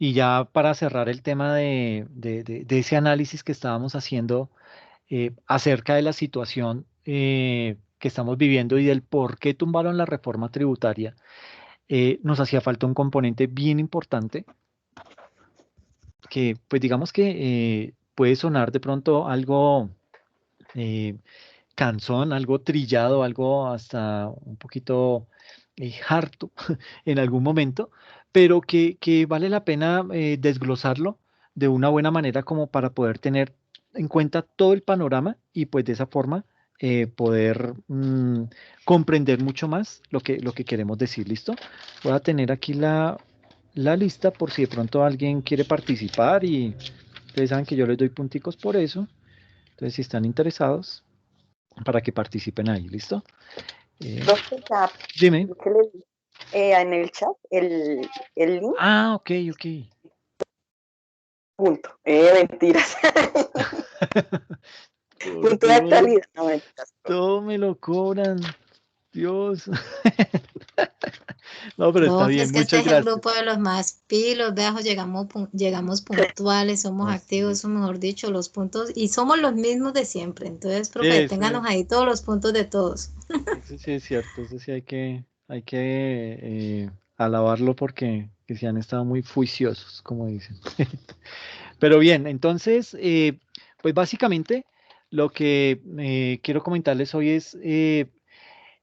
Y ya para cerrar el tema de ese análisis que estábamos haciendo acerca de la situación que estamos viviendo y del por qué tumbaron la reforma tributaria, nos hacía falta un componente bien importante que, pues digamos que puede sonar de pronto algo eh, cansón, algo trillado, algo hasta un poquito harto en algún momento, pero que vale la pena desglosarlo de una buena manera como para poder tener en cuenta todo el panorama y pues de esa forma poder comprender mucho más lo que queremos decir. ¿Listo? Voy a tener aquí la lista por si de pronto alguien quiere participar y ustedes saben que yo les doy punticos por eso. Entonces, si están interesados, para que participen ahí, ¿listo? Eh, Profe, ya, dime. yo que le di en el chat el link, Ah, ok, ok. punto. Mentiras. Por Punto de Dios, actualidad. No, mentiras, profe. todo me lo cobran. Dios. No, pero está Profe, bien, es que este muchas es el gracias. grupo de los más pilos, veamos, llegamos puntuales, somos Así activos, es. eso mejor dicho, los puntos, y somos los mismos de siempre. Entonces, profe, Eso, ténganos ahí todos los puntos de todos. eso sí es cierto, eso sí hay que alabarlo porque que sí han estado muy juiciosos, como dicen. Pero bien, entonces, pues básicamente lo que quiero comentarles hoy es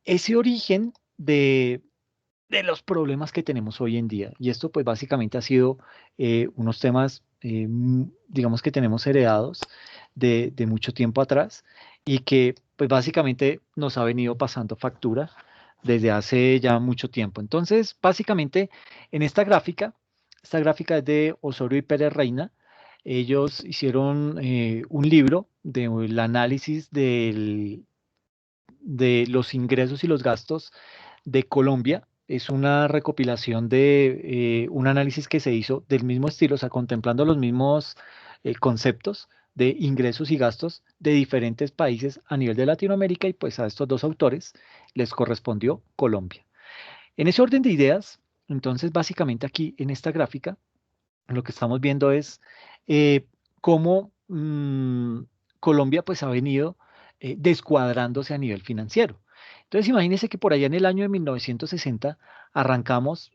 ese origen de los problemas que tenemos hoy en día. Y esto pues básicamente ha sido unos temas, digamos que tenemos heredados de mucho tiempo atrás y que pues básicamente nos ha venido pasando factura desde hace ya mucho tiempo. Entonces, básicamente en esta gráfica es de Osorio y Pérez Reina. Ellos hicieron un libro del análisis de los ingresos y los gastos de Colombia. Es una recopilación de un análisis que se hizo del mismo estilo, o sea, contemplando los mismos conceptos de ingresos y gastos de diferentes países a nivel de Latinoamérica y pues a estos dos autores les correspondió Colombia. En ese orden de ideas, entonces básicamente aquí en esta gráfica lo que estamos viendo es cómo Colombia pues ha venido descuadrándose a nivel financiero. Entonces imagínense que por allá en el año de 1960 arrancamos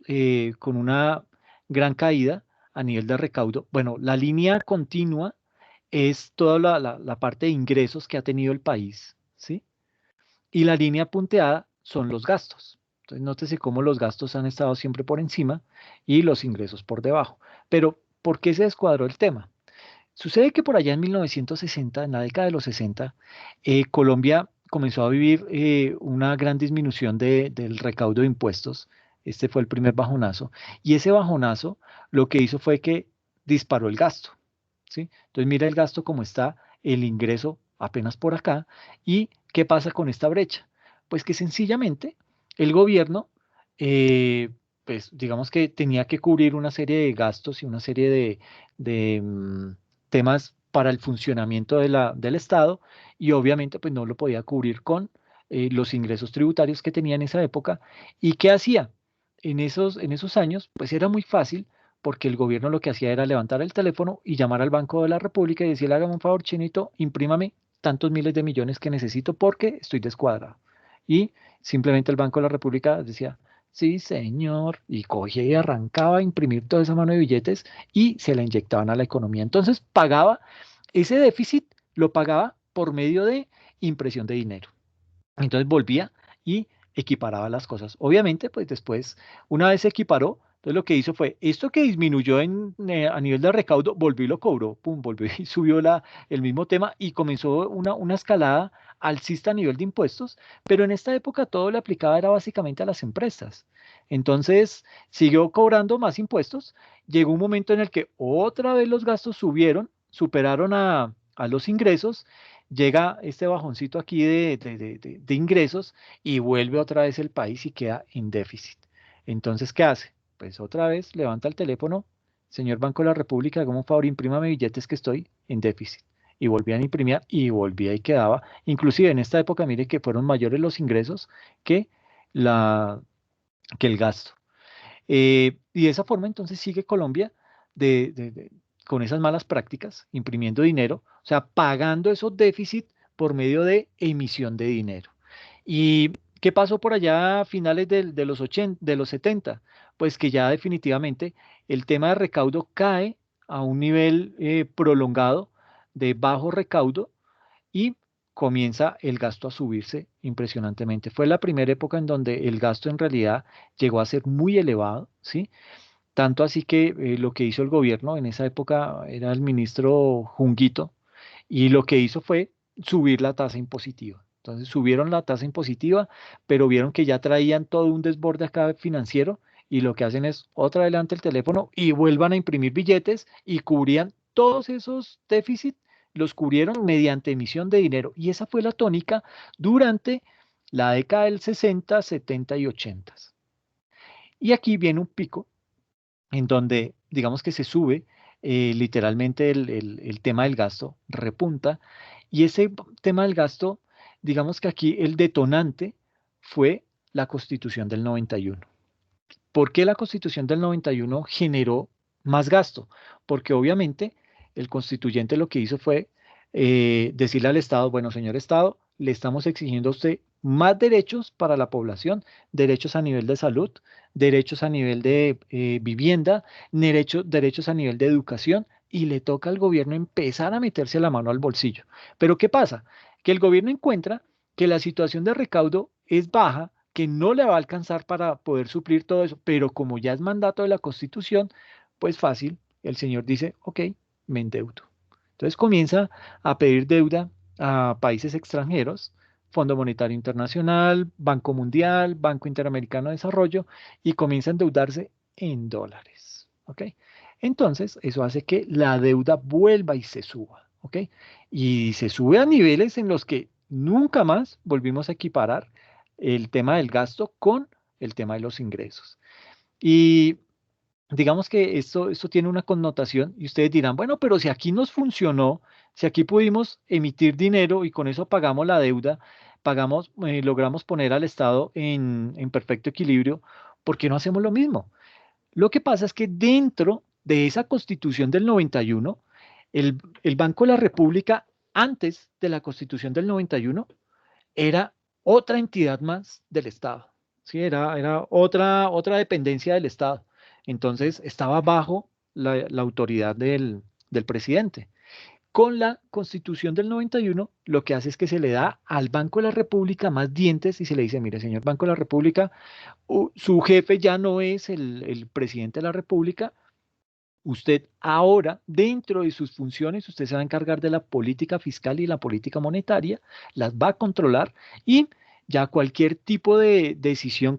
con una gran caída a nivel de recaudo. Bueno, la línea continua es toda la parte de ingresos que ha tenido el país, ¿sí? Y la línea punteada son los gastos. Entonces, nótese cómo los gastos han estado siempre por encima y los ingresos por debajo. Pero, ¿por qué se descuadró el tema? Sucede que por allá en 1960, en la década de los 60, Colombia comenzó a vivir una gran disminución del recaudo de impuestos. Este fue el primer bajonazo. Y ese bajonazo lo que hizo fue que disparó el gasto, ¿sí? Entonces mira el gasto como está, el ingreso apenas por acá. ¿Y qué pasa con esta brecha? Pues que sencillamente el gobierno, eh, pues digamos que tenía que cubrir una serie de gastos y una serie de temas para el funcionamiento del Estado y obviamente pues no lo podía cubrir con los ingresos tributarios que tenía en esa época. ¿Y qué hacía? En esos años pues era muy fácil porque el gobierno lo que hacía era levantar el teléfono y llamar al Banco de la República y decirle, hágame un favor, Chinito, imprímame tantos miles de millones que necesito porque estoy descuadrado. Y simplemente el Banco de la República decía, sí, señor, y cogía y arrancaba a imprimir toda esa mano de billetes y se la inyectaban a la economía. Entonces pagaba, ese déficit lo pagaba por medio de impresión de dinero. Entonces volvía y equiparaba las cosas. Obviamente, pues después, una vez se equiparó, entonces lo que hizo fue, esto que disminuyó a nivel de recaudo, volvió y lo cobró, pum, volvió y subió el mismo tema y comenzó una escalada alcista a nivel de impuestos, pero en esta época todo le aplicaba era básicamente a las empresas. Entonces, siguió cobrando más impuestos, llegó un momento en el que otra vez los gastos subieron, superaron a los ingresos, llega este bajoncito aquí de ingresos y vuelve otra vez el país y queda en déficit. Entonces, ¿qué hace? Pues otra vez levanta el teléfono, señor Banco de la República, hágame un favor, imprímame billetes que estoy en déficit. Y volvían a imprimir y volvía y quedaba. Inclusive en esta época, mire que fueron mayores los ingresos que, la, que el gasto. Y de esa forma entonces sigue Colombia de, de- de- con esas malas prácticas, imprimiendo dinero, o sea, pagando esos déficits por medio de emisión de dinero. ¿Y qué pasó por allá a finales de los 80, de los 70? Pues que ya definitivamente el tema de recaudo cae a un nivel prolongado de bajo recaudo y comienza el gasto a subirse impresionantemente. Fue la primera época en donde el gasto en realidad llegó a ser muy elevado, ¿sí? Tanto así que lo que hizo el gobierno en esa época era el ministro Junguito y lo que hizo fue subir la tasa impositiva. Entonces subieron la tasa impositiva, pero vieron que ya traían todo un desborde acá financiero y lo que hacen es otra adelante el teléfono y vuelvan a imprimir billetes y cubrían todos esos déficits, los cubrieron mediante emisión de dinero. Y esa fue la tónica durante la década del 60, 70 y 80. Y aquí viene un pico en donde digamos que se sube literalmente el tema del gasto, repunta, y ese tema del gasto, digamos que aquí el detonante fue la Constitución del 91. ¿Por qué la Constitución del 91 generó más gasto? Porque obviamente el constituyente lo que hizo fue decirle al Estado, bueno, señor Estado, le estamos exigiendo a usted más derechos para la población, derechos a nivel de salud, derechos a nivel de vivienda, derechos a nivel de educación, y le toca al gobierno empezar a meterse la mano al bolsillo. Pero ¿qué pasa? Que el gobierno encuentra que la situación de recaudo es baja, que no le va a alcanzar para poder suplir todo eso, pero como ya es mandato de la Constitución, pues fácil, el señor dice, ok, me endeudo. Entonces comienza a pedir deuda a países extranjeros, Fondo Monetario Internacional, Banco Mundial, Banco Interamericano de Desarrollo, y comienza a endeudarse en dólares, ¿ok? Entonces, eso hace que la deuda vuelva y se suba, ¿ok? Y se sube a niveles en los que nunca más volvimos a equiparar el tema del gasto con el tema de los ingresos. Y digamos que esto tiene una connotación y ustedes dirán, bueno, pero si aquí nos funcionó, si aquí pudimos emitir dinero y con eso pagamos la deuda, logramos poner al Estado en perfecto equilibrio, ¿por qué no hacemos lo mismo? Lo que pasa es que dentro de esa Constitución del 91, el Banco de la República, antes de la Constitución del 91, era otra entidad más del Estado, ¿sí? Era otra dependencia del Estado. Entonces estaba bajo la autoridad del presidente. Con la Constitución del 91, lo que hace es que se le da al Banco de la República más dientes y se le dice, mire, señor Banco de la República, su jefe ya no es el presidente de la República. Usted ahora, dentro de sus funciones, usted se va a encargar de la política fiscal y la política monetaria, las va a controlar y ya cualquier tipo de decisión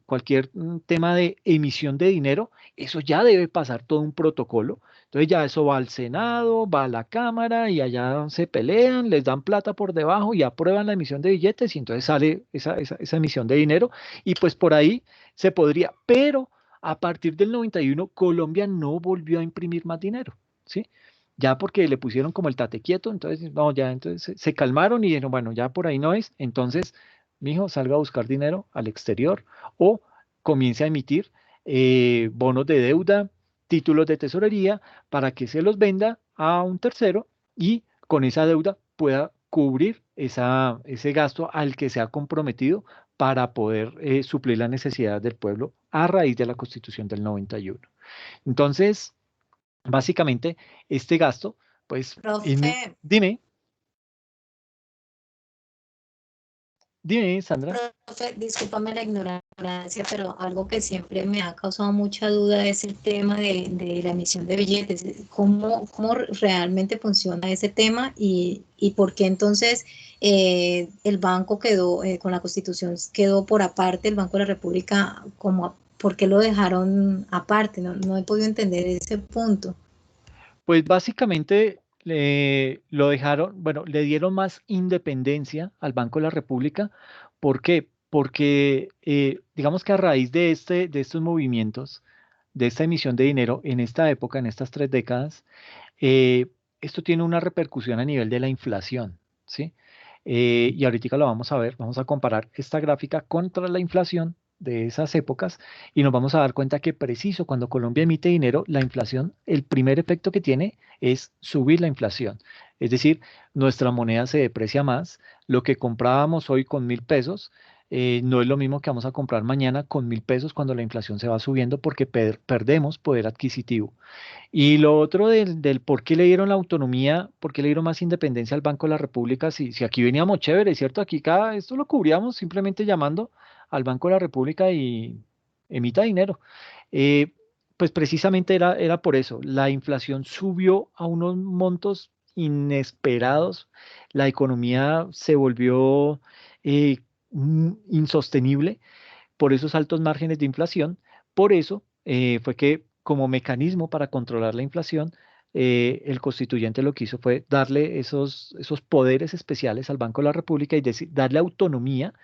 cualquier tema de emisión de dinero, eso ya debe pasar todo un protocolo. Entonces ya eso va al Senado, va a la Cámara y allá se pelean, les dan plata por debajo y aprueban la emisión de billetes y entonces sale esa emisión de dinero y pues por ahí se podría, pero a partir del 91, Colombia no volvió a imprimir más dinero, ¿sí? Ya porque le pusieron como el tate quieto, entonces, no, ya, entonces se calmaron y dijeron, bueno, ya por ahí no es, entonces, mijo, salga a buscar dinero al exterior o comience a emitir bonos de deuda, títulos de tesorería, para que se los venda a un tercero y con esa deuda pueda cubrir ese gasto al que se ha comprometido para poder suplir la necesidad del pueblo a raíz de la Constitución del 91. Entonces, básicamente, este gasto, pues, Profe, dime, dime, Sandra. profe, discúlpame la ignorancia, pero algo que siempre me ha causado mucha duda es el tema de la emisión de billetes. ¿Cómo realmente funciona ese tema y por qué entonces el banco quedó, con la Constitución, quedó por aparte, el Banco de la República, por qué lo dejaron aparte? No he podido entender ese punto. Pues básicamente lo dejaron, bueno, le dieron más independencia al Banco de la República. ¿Por qué? Porque digamos que a raíz de estos movimientos, de esta emisión de dinero en esta época, en estas 3 décadas, eh, esto tiene una repercusión a nivel de la inflación, ¿sí? Y ahorita lo vamos a ver, vamos a comparar esta gráfica contra la inflación de esas épocas y nos vamos a dar cuenta que preciso cuando Colombia emite dinero, la inflación, el primer efecto que tiene es subir la inflación. Es decir, nuestra moneda se deprecia más, lo que comprábamos hoy con 1.000 pesos, no es lo mismo que vamos a comprar mañana con 1.000 pesos cuando la inflación se va subiendo porque perdemos poder adquisitivo. Y lo otro del por qué le dieron la autonomía, por qué le dieron más independencia al Banco de la República, si aquí veníamos chévere, ¿cierto? Aquí esto lo cubríamos simplemente llamando al Banco de la República y emita dinero. Eh, pues precisamente era por eso. La inflación subió a unos montos inesperados, la economía se volvió eh, insostenible por esos altos márgenes de inflación. Por eso fue que como mecanismo para controlar la inflación, el constituyente lo que hizo fue darle esos poderes especiales al Banco de la República y darle autonomía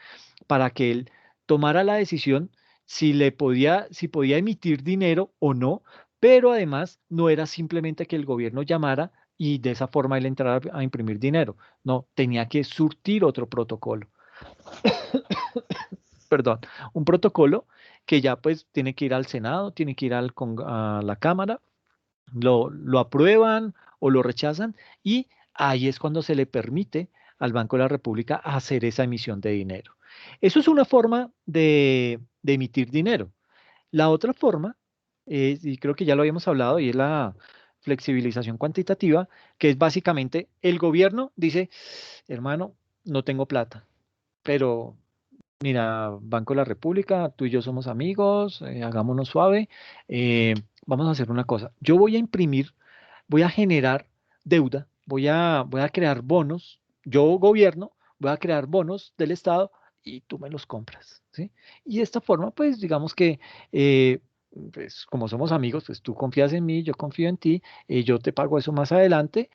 para que él tomara la decisión si podía emitir dinero o no, pero además no era simplemente que el gobierno llamara y de esa forma él entrara a imprimir dinero. No, tenía que surtir otro protocolo. Perdón, un protocolo que ya pues tiene que ir al Senado, tiene que ir a la Cámara, lo aprueban o lo rechazan y ahí es cuando se le permite al Banco de la República hacer esa emisión de dinero. Eso es una forma de emitir dinero. La otra forma, y creo que ya lo habíamos hablado, y es la flexibilización cuantitativa, que es básicamente el gobierno dice, hermano, no tengo plata, pero mira, Banco de la República, tú y yo somos amigos, hagámonos suave. Vamos a hacer una cosa. Yo voy a imprimir, voy a generar deuda, voy a crear bonos. Yo, gobierno, voy a crear bonos del Estado y tú me los compras, ¿sí? Y de esta forma, pues, digamos que, eh, pues, como somos amigos, pues tú confías en mí, yo confío en ti, yo te pago eso más adelante,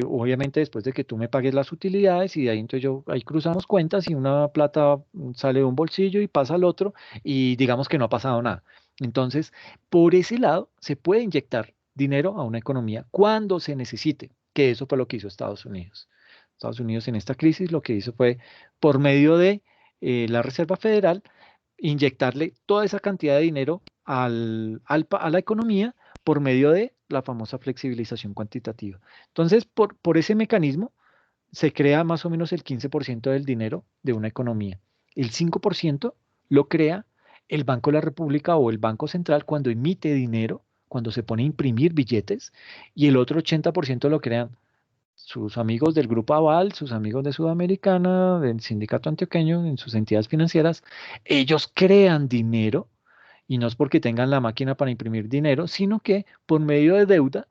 obviamente después de que tú me pagues las utilidades y de ahí entonces ahí cruzamos cuentas y una plata sale de un bolsillo y pasa al otro y digamos que no ha pasado nada. Entonces, por ese lado, se puede inyectar dinero a una economía cuando se necesite, que eso fue lo que hizo Estados Unidos. Estados Unidos en esta crisis lo que hizo fue, por medio de la Reserva Federal, inyectarle toda esa cantidad de dinero a la economía por medio de la famosa flexibilización cuantitativa. Entonces, por ese mecanismo, se crea más o menos el 15% del dinero de una economía. El 5% lo crea el Banco de la República o el Banco Central cuando emite dinero, cuando se pone a imprimir billetes, y el otro 80% lo crean sus amigos del Grupo Aval, sus amigos de Sudamericana, del Sindicato Antioqueño, en sus entidades financieras. Ellos crean dinero y no es porque tengan la máquina para imprimir dinero, sino que por medio de deuda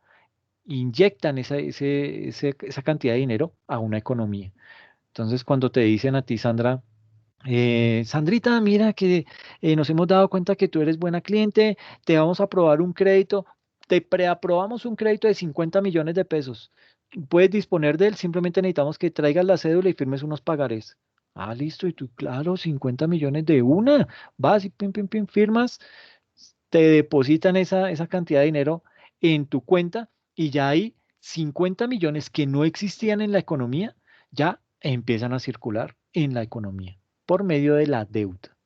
inyectan esa cantidad de dinero a una economía. Entonces, cuando te dicen a ti, Sandra, Sandrita, mira que nos hemos dado cuenta que tú eres buena cliente, te vamos a aprobar un crédito, te preaprobamos un crédito de 50 millones de pesos. Puedes disponer de él, simplemente necesitamos que traigas la cédula y firmes unos pagarés. Ah, listo, y tú, claro, 50 millones de una, vas y pim, pim, pim, firmas, te depositan esa cantidad de dinero en tu cuenta y ya hay 50 millones que no existían en la economía, ya empiezan a circular en la economía por medio de la deuda.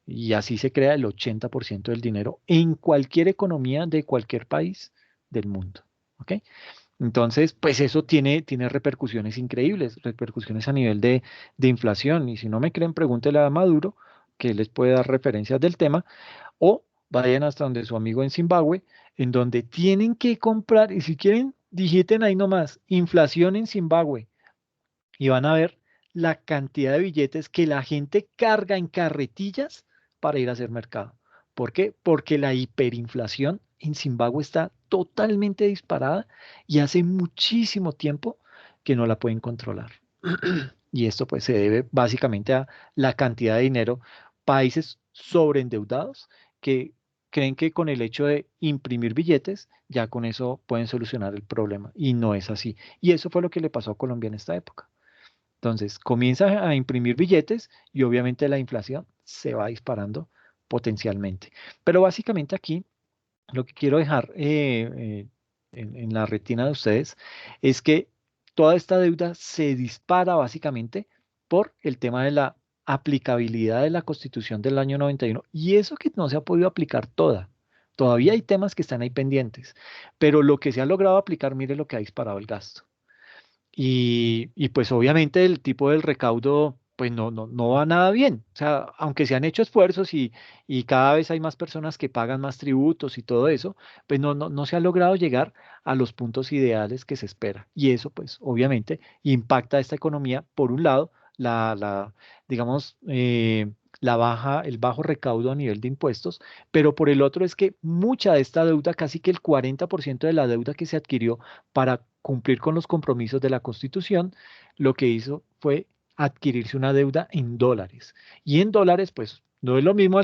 Y así se crea el 80% del dinero en cualquier economía de cualquier país del mundo. ¿Ok? Entonces, pues eso tiene repercusiones increíbles, repercusiones a nivel de inflación. Y si no me creen, pregúntele a Maduro, que les puede dar referencias del tema, o vayan hasta donde su amigo en Zimbabue, en donde tienen que comprar, y si quieren, digiten ahí nomás, inflación en Zimbabue, y van a ver la cantidad de billetes que la gente carga en carretillas para ir a hacer mercado. ¿Por qué? Porque la hiperinflación en Zimbabue está totalmente disparada y hace muchísimo tiempo que no la pueden controlar. Y esto pues se debe básicamente a la cantidad de dinero, países sobreendeudados que creen que con el hecho de imprimir billetes, ya con eso pueden solucionar el problema. Y no es así. Y eso fue lo que le pasó a Colombia en esta época. Entonces, comienza a imprimir billetes y obviamente la inflación se va disparando potencialmente. Pero básicamente aquí lo que quiero dejar en la retina de ustedes es que toda esta deuda se dispara básicamente por el tema de la aplicabilidad de la Constitución del año 91. Y eso que no se ha podido aplicar toda. Todavía hay temas que están ahí pendientes, pero lo que se ha logrado aplicar, mire lo que ha disparado el gasto. Y pues obviamente el tipo del recaudo pues no va nada bien. O sea, aunque se han hecho esfuerzos y cada vez hay más personas que pagan más tributos y todo eso, pues no se ha logrado llegar a los puntos ideales que se espera. Y eso pues obviamente impacta a esta economía, por un lado, digamos, el bajo recaudo a nivel de impuestos, pero por el otro es que mucha de esta deuda, casi que el 40% de la deuda que se adquirió para cumplir con los compromisos de la Constitución, lo que hizo fue adquirirse una deuda en dólares. Y en dólares, pues no es lo mismo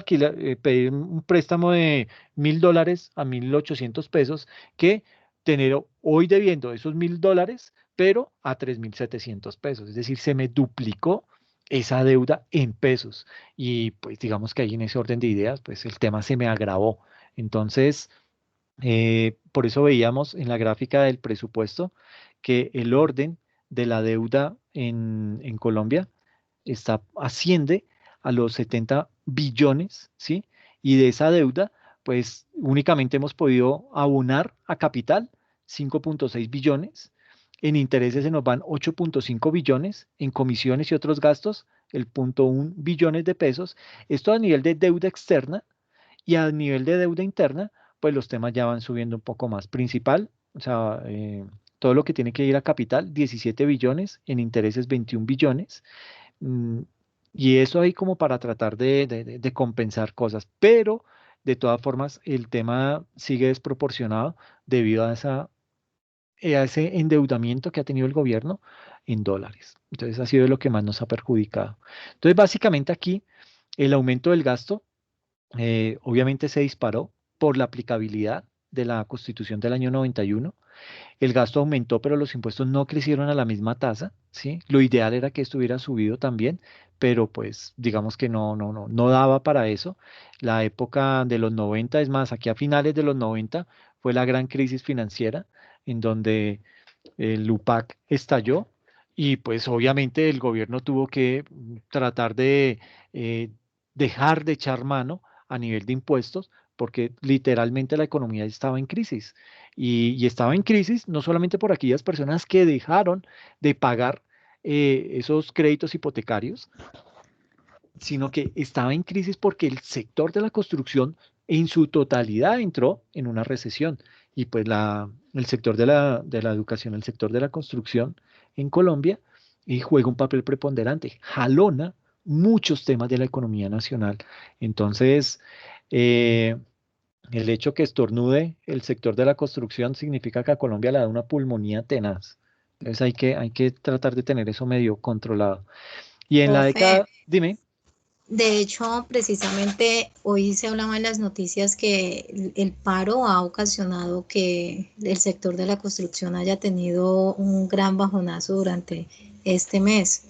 pedir un préstamo de $1.000 a 1.800 pesos que tener hoy debiendo esos $1.000, pero a 3.700 pesos. Es decir, se me duplicó esa deuda en pesos. Y pues digamos que ahí en ese orden de ideas, pues el tema se me agravó. Entonces, por eso veíamos en la gráfica del presupuesto que el orden de la deuda en Colombia asciende a los 70 billones, ¿sí? Y de esa deuda, pues únicamente hemos podido abonar a capital 5,6 billones, en intereses se nos van 8,5 billones, en comisiones y otros gastos, el 0,1 billones de pesos. Esto a nivel de deuda externa y a nivel de deuda interna, pues los temas ya van subiendo un poco más. Principal, o sea, todo lo que tiene que ir a capital, 17 billones, en intereses 21 billones. mm, y eso ahí como para tratar de compensar cosas. Pero de todas formas, el tema sigue desproporcionado debido a ese endeudamiento que ha tenido el gobierno en dólares. Entonces ha sido lo que más nos ha perjudicado. Entonces, básicamente aquí, el aumento del gasto obviamente se disparó por la aplicabilidad de la Constitución del año 91. El gasto aumentó, pero los impuestos no crecieron a la misma tasa, ¿sí? Lo ideal era que estuviera subido también, pero pues digamos que no daba para eso. La época de los 90, es más, aquí a finales de los 90 fue la gran crisis financiera en donde el UPAC estalló y pues obviamente el gobierno tuvo que tratar de eh, dejar de echar mano a nivel de impuestos porque literalmente la economía estaba en crisis y estaba en crisis no solamente por aquellas personas que dejaron de pagar esos créditos hipotecarios, sino que estaba en crisis porque el sector de la construcción en su totalidad entró en una recesión. Y pues el sector de la educación, el sector de la construcción en Colombia, juega un papel preponderante, jalona muchos temas de la economía nacional. Entonces, eh, el hecho que estornude el sector de la construcción significa que a Colombia le da una pulmonía tenaz. Entonces hay que tratar de tener eso medio controlado. Y en la Profe, década, dime. de hecho, precisamente hoy se hablaba en las noticias que el paro ha ocasionado que el sector de la construcción haya tenido un gran bajonazo durante este mes.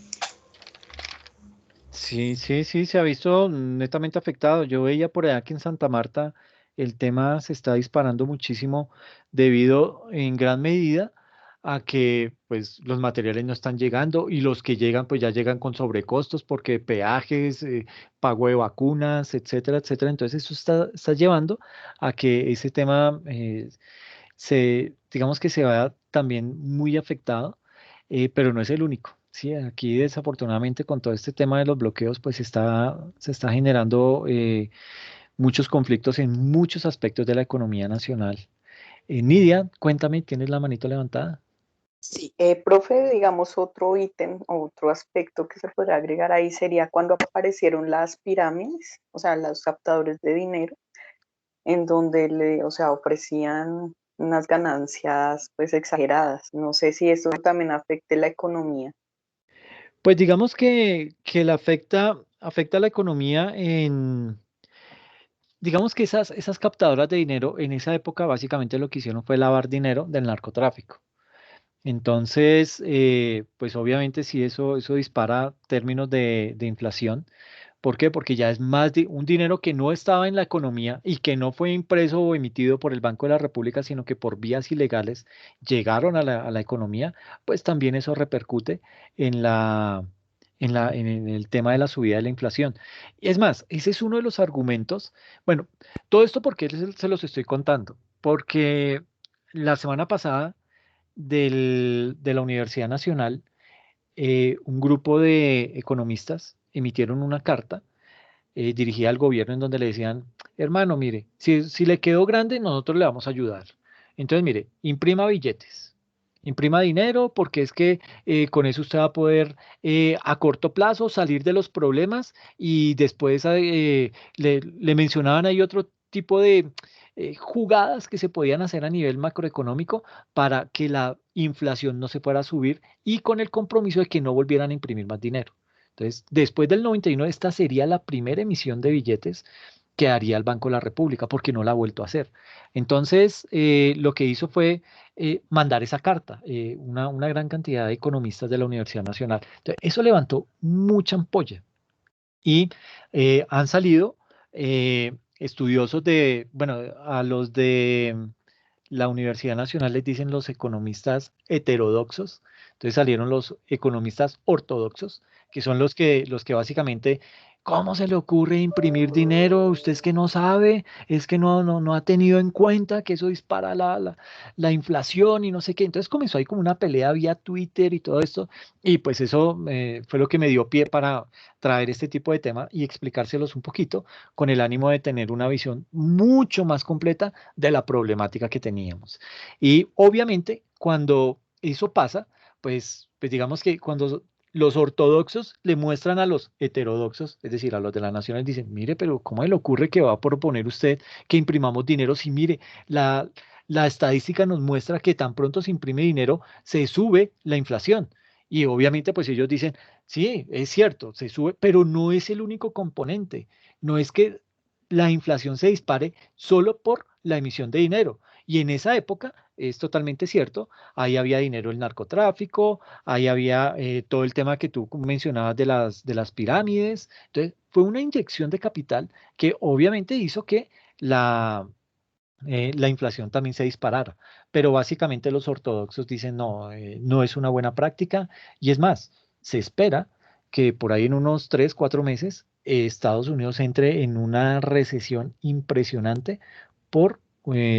Sí, sí, sí, se ha visto netamente afectado. Yo veía por allá que en Santa Marta el tema se está disparando muchísimo debido en gran medida a que pues los materiales no están llegando y los que llegan pues ya llegan con sobrecostos porque peajes, pago de vacunas, etcétera, etcétera. Entonces eso está llevando a que ese tema digamos que se vea también muy afectado, pero no es el único. Sí, aquí desafortunadamente con todo este tema de los bloqueos, pues se está generando muchos conflictos en muchos aspectos de la economía nacional. Nidia, cuéntame, ¿tienes la manito levantada? Sí, profe, digamos otro ítem o otro aspecto que se podrá agregar ahí sería cuando aparecieron las pirámides, o sea, los captadores de dinero, en donde o sea, ofrecían unas ganancias pues exageradas. No sé si esto también afecte la economía. Pues digamos que afecta a la economía digamos que esas captadoras de dinero en esa época básicamente lo que hicieron fue lavar dinero del narcotráfico. Entonces, pues obviamente si eso dispara términos de inflación. ¿Por qué? Porque ya es más de un dinero que no estaba en la economía y que no fue impreso o emitido por el Banco de la República, sino que por vías ilegales llegaron a la economía, pues también eso repercute en en el tema de la subida de la inflación. Es más, ese es uno de los argumentos. Bueno, todo esto porque se los estoy contando, porque la semana pasada de la Universidad Nacional, un grupo de economistas emitieron una carta dirigida al gobierno en donde le decían, hermano, mire, si le quedó grande, nosotros le vamos a ayudar. Entonces, mire, imprima billetes, imprima dinero, porque es que con eso usted va a poder a corto plazo salir de los problemas y después le mencionaban ahí otro tipo de jugadas que se podían hacer a nivel macroeconómico para que la inflación no se fuera a subir y con el compromiso de que no volvieran a imprimir más dinero. Entonces, después del 91, esta sería la primera emisión de billetes que haría el Banco de la República, porque no la ha vuelto a hacer. Entonces, lo que hizo fue mandar esa carta, una gran cantidad de economistas de la Universidad Nacional. Entonces, eso levantó mucha ampolla y han salido estudiosos bueno, a los de la Universidad Nacional les dicen los economistas heterodoxos, entonces salieron los economistas ortodoxos, que son los que básicamente, ¿cómo se le ocurre imprimir dinero? Usted es que no sabe, es que no ha tenido en cuenta que eso dispara la inflación y no sé qué. Entonces comenzó ahí como una pelea vía Twitter y todo esto, y pues eso fue lo que me dio pie para traer este tipo de tema y explicárselos un poquito con el ánimo de tener una visión mucho más completa de la problemática que teníamos. Y obviamente cuando eso pasa, pues digamos que cuando los ortodoxos le muestran a los heterodoxos, es decir, a los de las naciones, dicen, mire, pero ¿cómo le ocurre que va a proponer usted que imprimamos dinero si mire, la estadística nos muestra que tan pronto se imprime dinero, se sube la inflación? Y obviamente pues ellos dicen, sí, es cierto, se sube, pero no es el único componente. No es que la inflación se dispare solo por la emisión de dinero. Y en esa época, es totalmente cierto, ahí había dinero del narcotráfico, ahí había todo el tema que tú mencionabas de las pirámides. Entonces, fue una inyección de capital que obviamente hizo que la inflación también se disparara. Pero básicamente los ortodoxos dicen, no, no es una buena práctica. Y es más, se espera que por ahí en unos 3, 4 meses Estados Unidos entre en una recesión impresionante por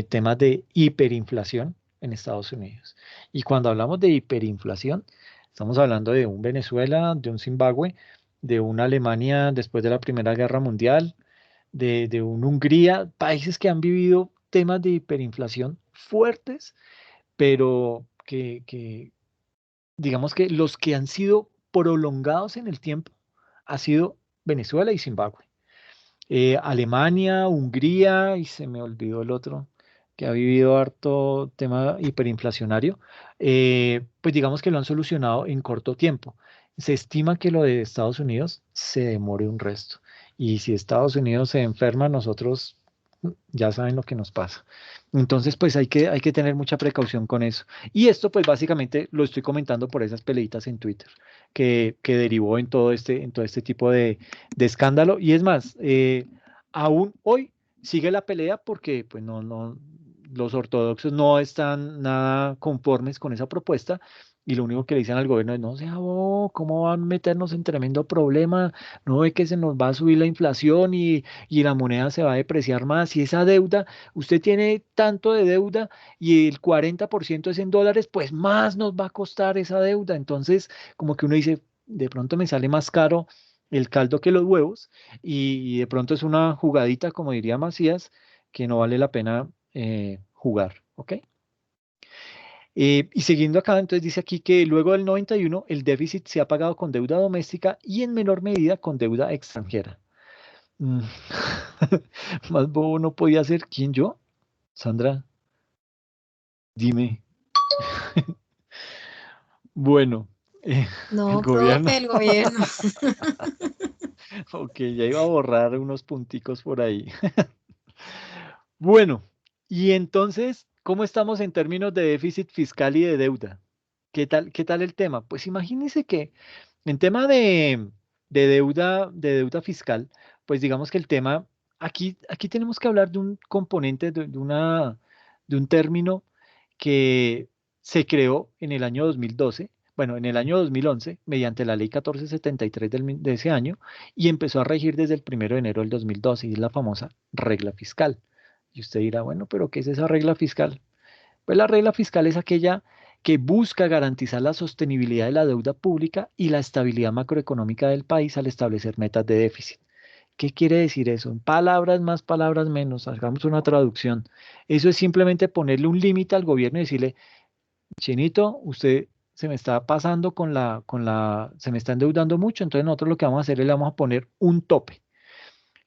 temas de hiperinflación en Estados Unidos. Y cuando hablamos de hiperinflación, estamos hablando de un Venezuela, de un Zimbabue, de una Alemania después de la Primera Guerra Mundial, de un Hungría, países que han vivido temas de hiperinflación fuertes, pero que digamos que los que han sido prolongados en el tiempo ha sido Venezuela y Zimbabue. Alemania, Hungría, y se me olvidó el otro, que ha vivido harto tema hiperinflacionario, pues digamos que lo han solucionado en corto tiempo. Se estima que lo de Estados Unidos se demore un resto. Y si Estados Unidos se enferma, nosotros ya saben lo que nos pasa. Entonces, pues hay que tener mucha precaución con eso. Y esto, pues básicamente lo estoy comentando por esas peleitas en Twitter, que derivó en todo este tipo de escándalo. Y es más, aún hoy sigue la pelea porque pues no, los ortodoxos no están nada conformes con esa propuesta y lo único que le dicen al gobierno es, no sea bobo, ¿cómo van a meternos en tremendo problema? No ve que se nos va a subir la inflación y la moneda se va a depreciar más. Y esa deuda, usted tiene tanto de deuda y el 40% es en dólares, pues más nos va a costar esa deuda. Entonces, como que uno dice, de pronto me sale más caro el caldo que los huevos y de pronto es una jugadita, como diría Macías, que no vale la pena jugar, ¿ok? Y siguiendo acá, entonces dice aquí que luego del 91 el déficit se ha pagado con deuda doméstica y en menor medida con deuda extranjera. Mm, Más bobo no podía ser. ¿Quién yo? Sandra, dime. Bueno, el No, gobierno. profe, el gobierno. Ok, ya iba a borrar unos punticos por ahí. Bueno, y entonces, ¿cómo estamos en términos de déficit fiscal y de deuda? ¿Qué tal el tema? Pues imagínense que en tema de deuda fiscal, pues digamos que el tema, aquí tenemos que hablar de un componente, de un término que se creó en el año 2012. bueno, en el año 2011, mediante la ley 1473 de ese año, y empezó a regir desde el 1 de enero del 2012, y es la famosa regla fiscal. Y usted dirá, bueno, pero ¿qué es esa regla fiscal? Pues la regla fiscal es aquella que busca garantizar la sostenibilidad de la deuda pública y la estabilidad macroeconómica del país al establecer metas de déficit. ¿Qué quiere decir eso? En palabras más, palabras menos, hagamos una traducción. Eso es simplemente ponerle un límite al gobierno y decirle, Chinito, usted se me está pasando se me está endeudando mucho, entonces nosotros lo que vamos a hacer es le vamos a poner un tope.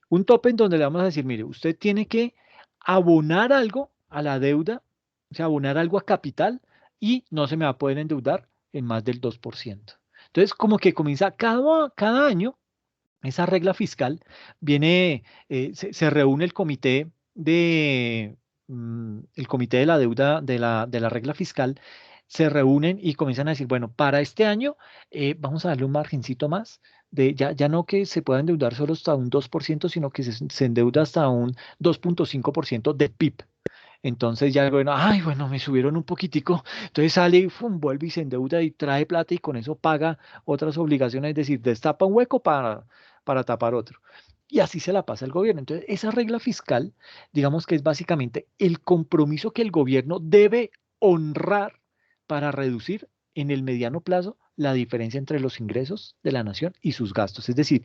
Un tope en donde le vamos a decir, mire, usted tiene que abonar algo a la deuda, o sea, abonar algo a capital y no se me va a poder endeudar en más del 2%. Entonces, como que comienza cada año, esa regla fiscal viene, se reúne el comité de la deuda de la regla fiscal, se reúnen y comienzan a decir, bueno, para este año vamos a darle un margencito más, ya no que se pueda endeudar solo hasta un 2%, sino que se endeuda hasta un 2,5% de PIB. Entonces ya, bueno, ay, bueno, me subieron un poquitico, entonces sale y fum, vuelve y se endeuda y trae plata y con eso paga otras obligaciones, es decir, destapa un hueco para tapar otro. Y así se la pasa el gobierno. Entonces, esa regla fiscal, digamos que es básicamente el compromiso que el gobierno debe honrar para reducir en el mediano plazo la diferencia entre los ingresos de la nación y sus gastos. Es decir,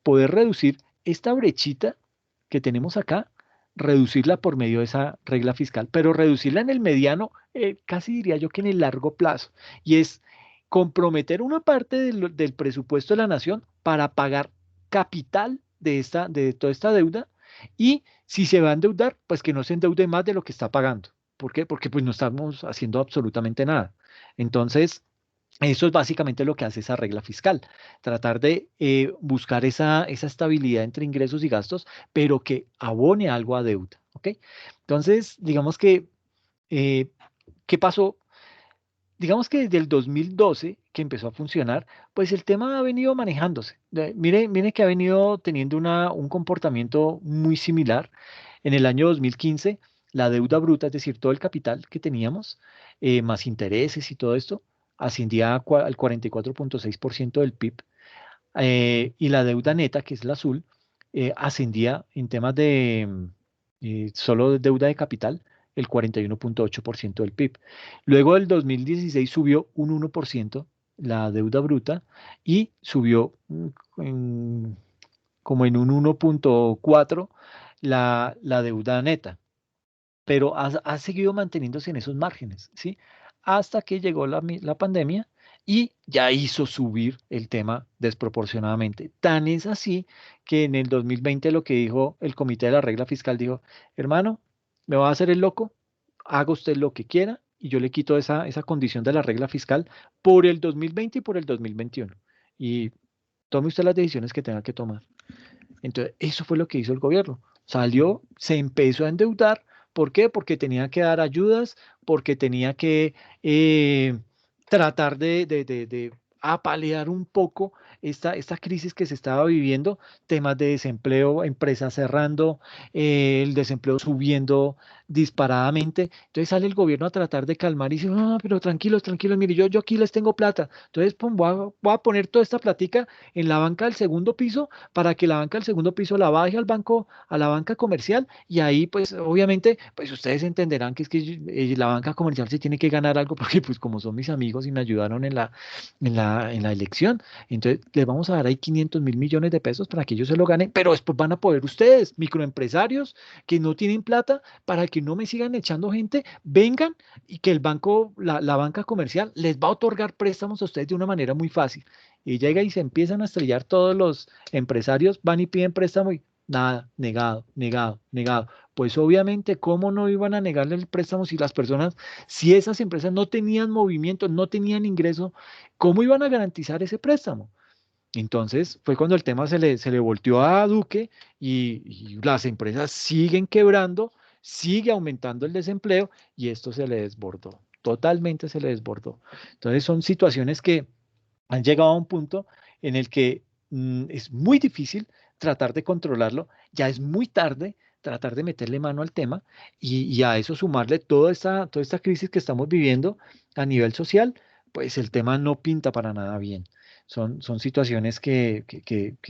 poder reducir esta brechita que tenemos acá, reducirla por medio de esa regla fiscal, pero reducirla en el mediano, casi diría yo que en el largo plazo, y es comprometer una parte del presupuesto de la nación para pagar capital de toda esta deuda, y si se va a endeudar, pues que no se endeude más de lo que está pagando. ¿Por qué? Porque pues no estamos haciendo absolutamente nada. Entonces, eso es básicamente lo que hace esa regla fiscal, tratar de buscar esa estabilidad entre ingresos y gastos, pero que abone algo a deuda, ¿ok? Entonces, digamos que, eh, ¿qué pasó? Digamos que desde el 2012 que empezó a funcionar, pues el tema ha venido manejándose. Mire que ha venido teniendo un comportamiento muy similar. En el año 2015, la deuda bruta, es decir, todo el capital que teníamos, más intereses y todo esto, ascendía al 44,6% del PIB. Y la deuda neta, que es la azul, ascendía en temas de solo deuda de capital, el 41,8% del PIB. Luego del 2016 subió un 1% la deuda bruta y subió como en un 1,4 la deuda neta, pero ha seguido manteniéndose en esos márgenes, ¿sí? Hasta que llegó la pandemia y ya hizo subir el tema desproporcionadamente. Tan es así que en el 2020 lo que dijo el Comité de la Regla Fiscal dijo, hermano, me va a hacer el loco, haga usted lo que quiera y yo le quito esa condición de la regla fiscal por el 2020 y por el 2021. Y tome usted las decisiones que tenga que tomar. Entonces, eso fue lo que hizo el gobierno. Salió, se empezó a endeudar. ¿Por qué? Porque tenía que dar ayudas, porque tenía que tratar de apalear un poco esta crisis que se estaba viviendo, temas de desempleo, empresas cerrando, el desempleo subiendo disparadamente. Entonces sale el gobierno a tratar de calmar y dice, no, pero tranquilos, tranquilos, mire, yo aquí les tengo plata. Entonces, pum, voy a poner toda esta platica en la banca del segundo piso para que la banca del segundo piso la baje al banco, a la banca comercial, y ahí pues obviamente pues ustedes entenderán que es que la banca comercial se tiene que ganar algo porque pues como son mis amigos y me ayudaron en la elección, entonces les vamos a dar ahí 500.000 millones de pesos para que ellos se lo ganen, pero después van a poder ustedes, microempresarios que no tienen plata, para que no me sigan echando gente, vengan y que el banco, la banca comercial les va a otorgar préstamos a ustedes de una manera muy fácil. Y llega y se empiezan a estrellar todos los empresarios, van y piden préstamo y nada, negado, negado, negado. Pues obviamente, ¿cómo no iban a negarle el préstamo si las personas, si esas empresas no tenían movimiento, no tenían ingreso, cómo iban a garantizar ese préstamo? Entonces fue cuando el tema se le volteó a Duque y las empresas siguen quebrando, sigue aumentando el desempleo y esto se le desbordó, totalmente se le desbordó. Entonces son situaciones que han llegado a un punto en el que es muy difícil tratar de controlarlo, ya es muy tarde tratar de meterle mano al tema y a eso sumarle toda esta crisis que estamos viviendo a nivel social, pues el tema no pinta para nada bien. Son situaciones que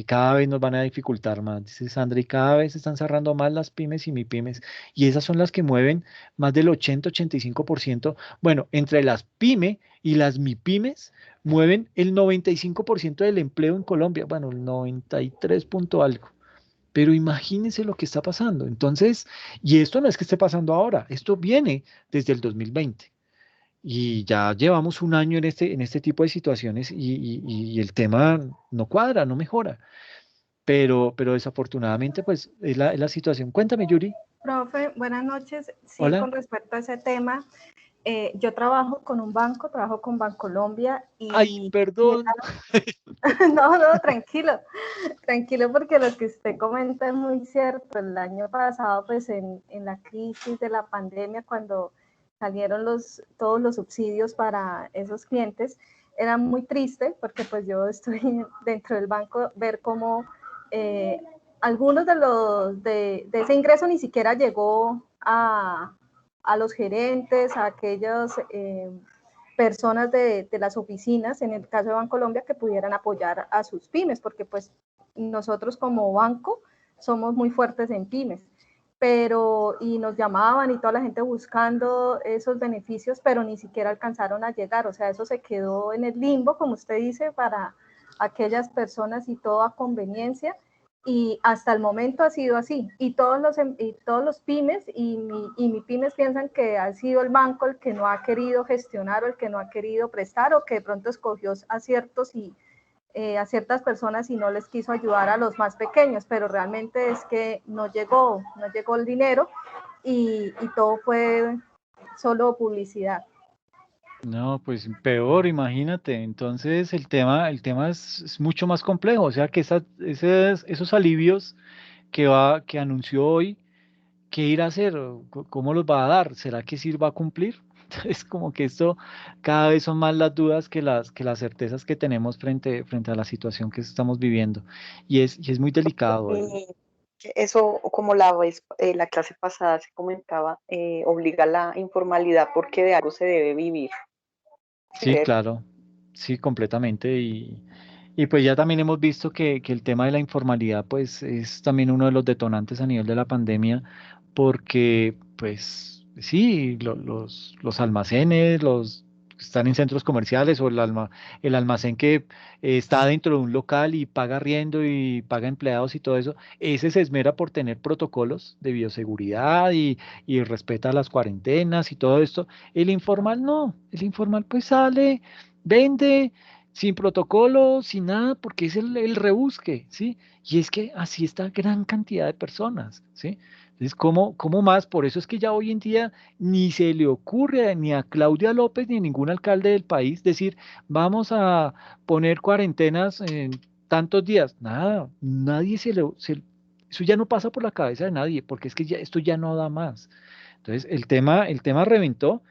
cada vez nos van a dificultar más, dice Sandra, y cada vez se están cerrando más las pymes y MIPYMES, y esas son las que mueven más del 80-85%. Bueno, entre las pymes y las MIPYMES mueven el 95% del empleo en Colombia, bueno, el 93 punto algo. Pero imagínense lo que está pasando. Entonces, y esto no es que esté pasando ahora, esto viene desde el 2020. Y ya llevamos un año en este tipo de situaciones y el tema no cuadra, no mejora. Pero desafortunadamente, pues es la situación. Cuéntame, Yuri. Profe, buenas noches. Sí, Hola. con respecto a ese tema, yo trabajo con un banco, trabajo con Bancolombia Ay, y perdón. no, no, tranquilo, tranquilo porque lo que usted comenta es muy cierto. El año pasado, pues en la crisis de la pandemia, cuando salieron todos los subsidios para esos clientes, era muy triste porque pues yo estoy dentro del banco, ver cómo algunos de ese ingreso ni siquiera llegó a los gerentes, a aquellos personas de las oficinas, en el caso de Bancolombia, que pudieran apoyar a sus pymes, porque pues nosotros como banco somos muy fuertes en pymes, pero y nos llamaban y toda la gente buscando esos beneficios, pero ni siquiera alcanzaron a llegar, o sea, eso se quedó en el limbo, como usted dice, para aquellas personas y todo a conveniencia, y hasta el momento ha sido así, y todos los pymes mi pymes piensan que ha sido el banco el que no ha querido gestionar o el que no ha querido prestar o que de pronto escogió aciertos y a ciertas personas y no les quiso ayudar a los más pequeños, pero realmente es que no llegó el dinero y todo fue solo publicidad. No, pues peor, imagínate. Entonces el tema es mucho más complejo. O sea que esos alivios que anunció hoy, ¿qué irá a hacer? ¿O cómo los va a dar? ¿Será que sí va a cumplir? Es como que esto cada vez son más las dudas que las certezas que tenemos frente a la situación que estamos viviendo. Y es muy delicado. Eso, como la clase pasada se comentaba, obliga a la informalidad porque de algo se debe vivir, Sí, ¿cierto? claro, sí, completamente. Y pues ya también hemos visto que el tema de la informalidad pues es también uno de los detonantes a nivel de la pandemia, porque pues sí, los almacenes, los que están en centros comerciales o el almacén que está dentro de un local y paga arriendo y paga empleados y todo eso, ese se esmera por tener protocolos de bioseguridad y respeta las cuarentenas y todo esto. El informal no, el informal pues sale, vende sin protocolo, sin nada, porque es el rebusque, ¿sí? Y es que así está gran cantidad de personas, ¿sí? Entonces, ¿cómo más? Por eso es que ya hoy en día ni se le ocurre ni a Claudia López ni a ningún alcalde del país decir, vamos a poner cuarentenas en tantos días. Nada, nadie eso ya no pasa por la cabeza de nadie, porque es que ya, esto ya no da más. Entonces, el tema reventó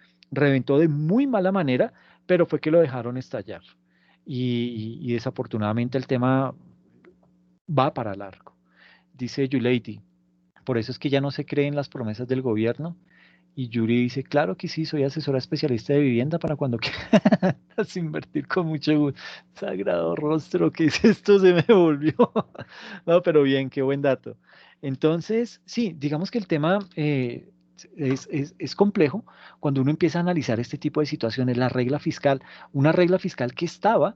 de muy mala manera, pero fue que lo dejaron estallar. Y desafortunadamente el tema va para largo. Dice Yuleidi, por eso es que ya no se creen las promesas del gobierno. Y Yuri dice, claro que sí, soy asesora especialista de vivienda para cuando quieras invertir con mucho gusto. Sagrado rostro, ¿qué es esto? Se me volvió. No, pero bien, qué buen dato. Entonces, sí, digamos que el tema es complejo cuando uno empieza a analizar este tipo de situaciones. La regla fiscal, una regla fiscal que estaba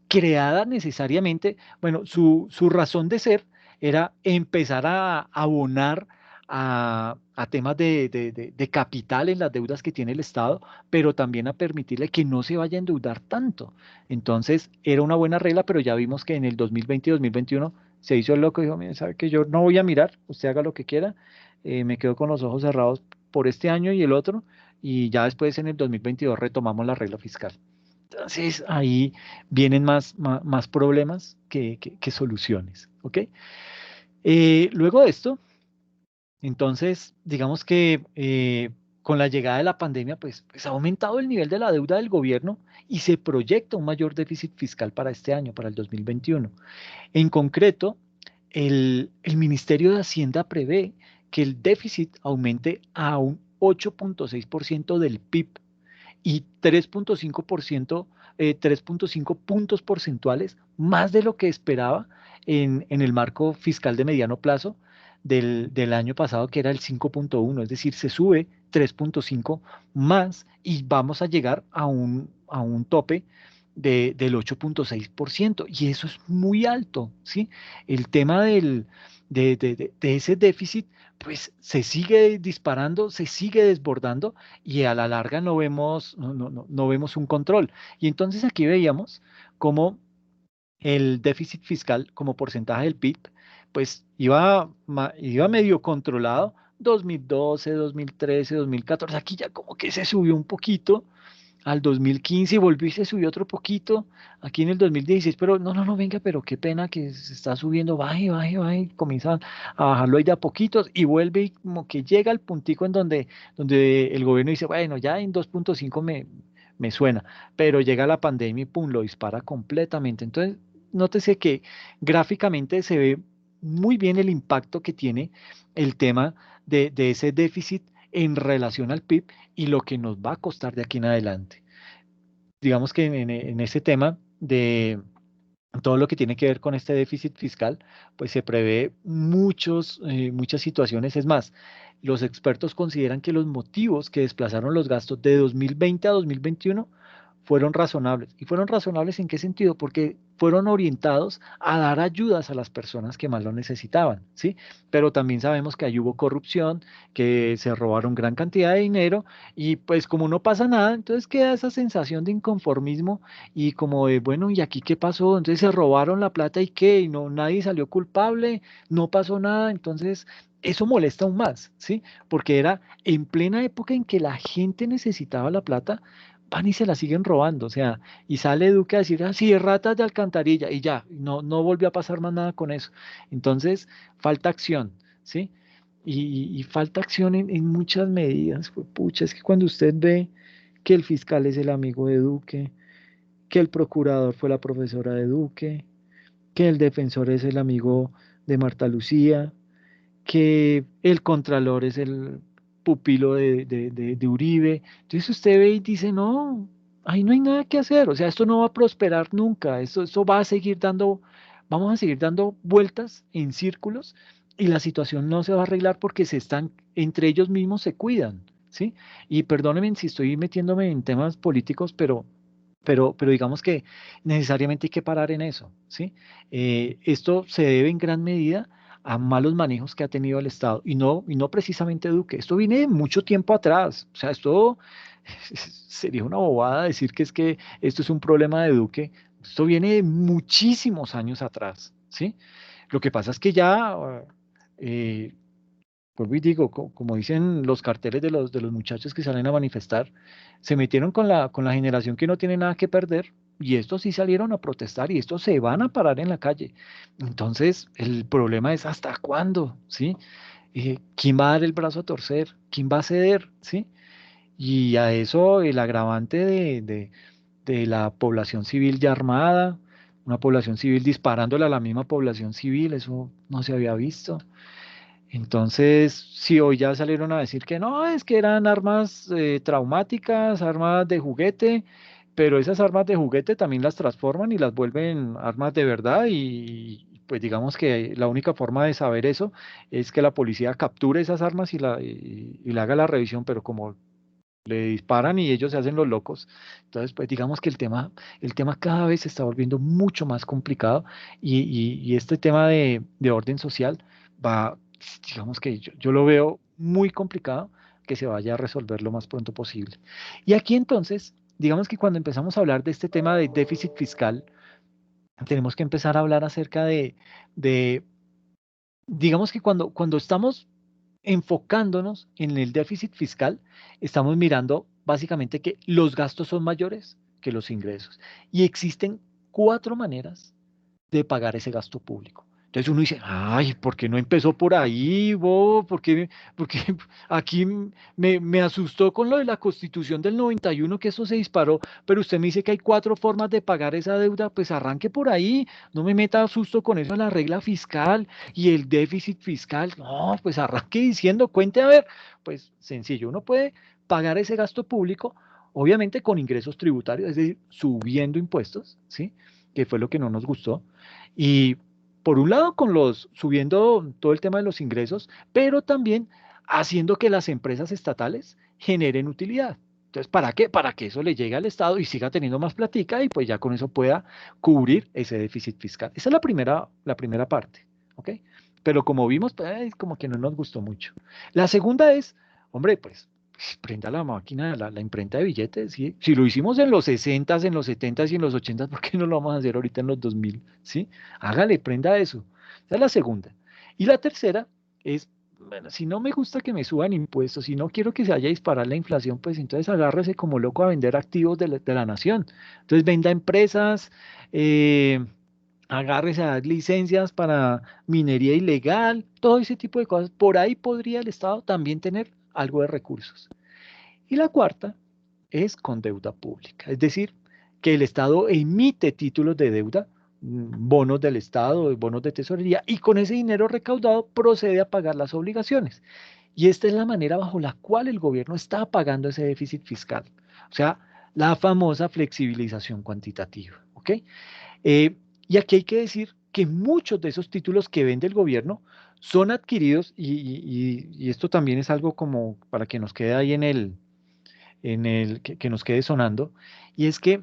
creada necesariamente, bueno, su razón de ser era empezar a abonar a temas de capital en las deudas que tiene el Estado, pero también a permitirle que no se vaya a endeudar tanto. Entonces, era una buena regla, pero ya vimos que en el 2020 y 2021 se hizo el loco y dijo, mire, sabe que yo no voy a mirar, usted haga lo que quiera, me quedo con los ojos cerrados por este año y el otro, y ya después en el 2022 retomamos la regla fiscal. Entonces ahí vienen más problemas que soluciones, ¿ok? Luego de esto, entonces, digamos que con la llegada de la pandemia, pues ha aumentado el nivel de la deuda del gobierno y se proyecta un mayor déficit fiscal para este año, para el 2021. En concreto, el Ministerio de Hacienda prevé que el déficit aumente a un 8,6% del PIB y 3.5%, 3.5 puntos porcentuales más de lo que esperaba en el marco fiscal de mediano plazo del año pasado, que era el 5.1, es decir, se sube 3.5 más y vamos a llegar a un tope del 8.6%, y eso es muy alto, ¿sí? El tema de ese déficit, pues se sigue disparando, se sigue desbordando, y a la larga no vemos un control. Y entonces aquí veíamos cómo el déficit fiscal como porcentaje del PIB, pues iba medio controlado, 2012, 2013, 2014, aquí ya como que se subió un poquito, al 2015 volvió y se subió otro poquito, aquí en el 2016, pero no, venga, pero qué pena que se está subiendo, baje, baje, baje, y comienzan a bajarlo ahí de a poquitos, y vuelve y como que llega al puntico en donde el gobierno dice, bueno, ya en 2.5 me suena, pero llega la pandemia y pum, lo dispara completamente. Entonces, nótese que gráficamente se ve muy bien el impacto que tiene el tema de ese déficit en relación al PIB y lo que nos va a costar de aquí en adelante. Digamos que en ese tema de todo lo que tiene que ver con este déficit fiscal, pues se prevé muchas situaciones. Es más, los expertos consideran que los motivos que desplazaron los gastos de 2020 a 2021 fueron razonables. ¿Y fueron razonables en qué sentido? Porque fueron orientados a dar ayudas a las personas que más lo necesitaban, ¿sí? Pero también sabemos que ahí hubo corrupción, que se robaron gran cantidad de dinero, y pues como no pasa nada, entonces queda esa sensación de inconformismo y como de, bueno, ¿y aquí qué pasó? Entonces se robaron la plata y qué, y no, nadie salió culpable, no pasó nada, entonces eso molesta aún más, ¿sí? Porque era en plena época en que la gente necesitaba la plata, van y se la siguen robando, o sea, y sale Duque a decir, ah, sí, ratas de alcantarilla, y ya, no volvió a pasar más nada con eso. Entonces, falta acción, ¿sí? Y falta acción en muchas medidas. Pucha, es que cuando usted ve que el fiscal es el amigo de Duque, que el procurador fue la profesora de Duque, que el defensor es el amigo de Marta Lucía, que el contralor es el pupilo de Uribe. Entonces usted ve y dice, no, ahí no hay nada que hacer, o sea, esto no va a prosperar nunca, esto va a seguir vamos a seguir dando vueltas en círculos, y la situación no se va a arreglar porque entre ellos mismos se cuidan, ¿sí? Y perdónenme si estoy metiéndome en temas políticos, pero digamos que necesariamente hay que parar en eso, ¿sí? Esto se debe en gran medida a malos manejos que ha tenido el Estado, y no precisamente Duque. Esto viene de mucho tiempo atrás. O sea, esto sería una bobada decir que es que esto es un problema de Duque. Esto viene de muchísimos años atrás, ¿sí? Lo que pasa es que ya, eh, vuelvo y digo, como dicen los carteles de los muchachos que salen a manifestar, se metieron con la generación que no tiene nada que perder, y estos sí salieron a protestar, y estos se van a parar en la calle. Entonces, el problema es hasta cuándo, ¿sí? ¿Quién va a dar el brazo a torcer? ¿Quién va a ceder? ¿Sí? Y a eso el agravante de la población civil ya armada, una población civil disparándole a la misma población civil, eso no se había visto. Entonces, si hoy ya salieron a decir que no, es que eran armas traumáticas, armas de juguete, pero esas armas de juguete también las transforman y las vuelven armas de verdad, y pues digamos que la única forma de saber eso es que la policía capture esas armas y le haga la revisión, pero como le disparan y ellos se hacen los locos, entonces pues digamos que el tema cada vez se está volviendo mucho más complicado, y este tema de orden social va, digamos que yo lo veo muy complicado que se vaya a resolver lo más pronto posible. Y aquí entonces, digamos que cuando empezamos a hablar de este tema de déficit fiscal, tenemos que empezar a hablar acerca de digamos que cuando estamos enfocándonos en el déficit fiscal, estamos mirando básicamente que los gastos son mayores que los ingresos. Y existen cuatro maneras de pagar ese gasto público. Entonces uno dice, ay, ¿por qué no empezó por ahí, Bob? ¿Por qué aquí me asustó con lo de la Constitución del 91, que eso se disparó, pero usted me dice que hay cuatro formas de pagar esa deuda? Pues arranque por ahí, no me meta susto con eso de la regla fiscal y el déficit fiscal. No, pues arranque diciendo, cuente a ver. Pues sencillo, uno puede pagar ese gasto público obviamente con ingresos tributarios, es decir, subiendo impuestos, ¿sí? Que fue lo que no nos gustó. Y por un lado, subiendo todo el tema de los ingresos, pero también haciendo que las empresas estatales generen utilidad. Entonces, ¿para qué? Para que eso le llegue al Estado y siga teniendo más platica y pues ya con eso pueda cubrir ese déficit fiscal. Esa es la primera parte, ¿ok? Pero como vimos, pues, como que no nos gustó mucho. La segunda es, hombre, pues prenda la máquina, la imprenta de billetes, ¿sí? Si lo hicimos en los 60s, en los 70s y en los 80s, ¿por qué no lo vamos a hacer ahorita en los 2000? ¿Sí? Hágale, prenda eso. Esa es la segunda. Y la tercera es, bueno, si no me gusta que me suban impuestos, si no quiero que se vaya a disparar la inflación, pues entonces agárrese como loco a vender activos de la nación. Entonces venda empresas, agárrese a dar licencias para minería ilegal, todo ese tipo de cosas. Por ahí podría el Estado también tener algo de recursos. Y la cuarta es con deuda pública, es decir, que el Estado emite títulos de deuda, bonos del Estado, bonos de tesorería, y con ese dinero recaudado procede a pagar las obligaciones. Y esta es la manera bajo la cual el gobierno está pagando ese déficit fiscal. O sea, la famosa flexibilización cuantitativa. ¿Ok? Y aquí hay que decir que muchos de esos títulos que vende el gobierno son adquiridos, y esto también es algo como para que nos quede ahí que nos quede sonando, y es que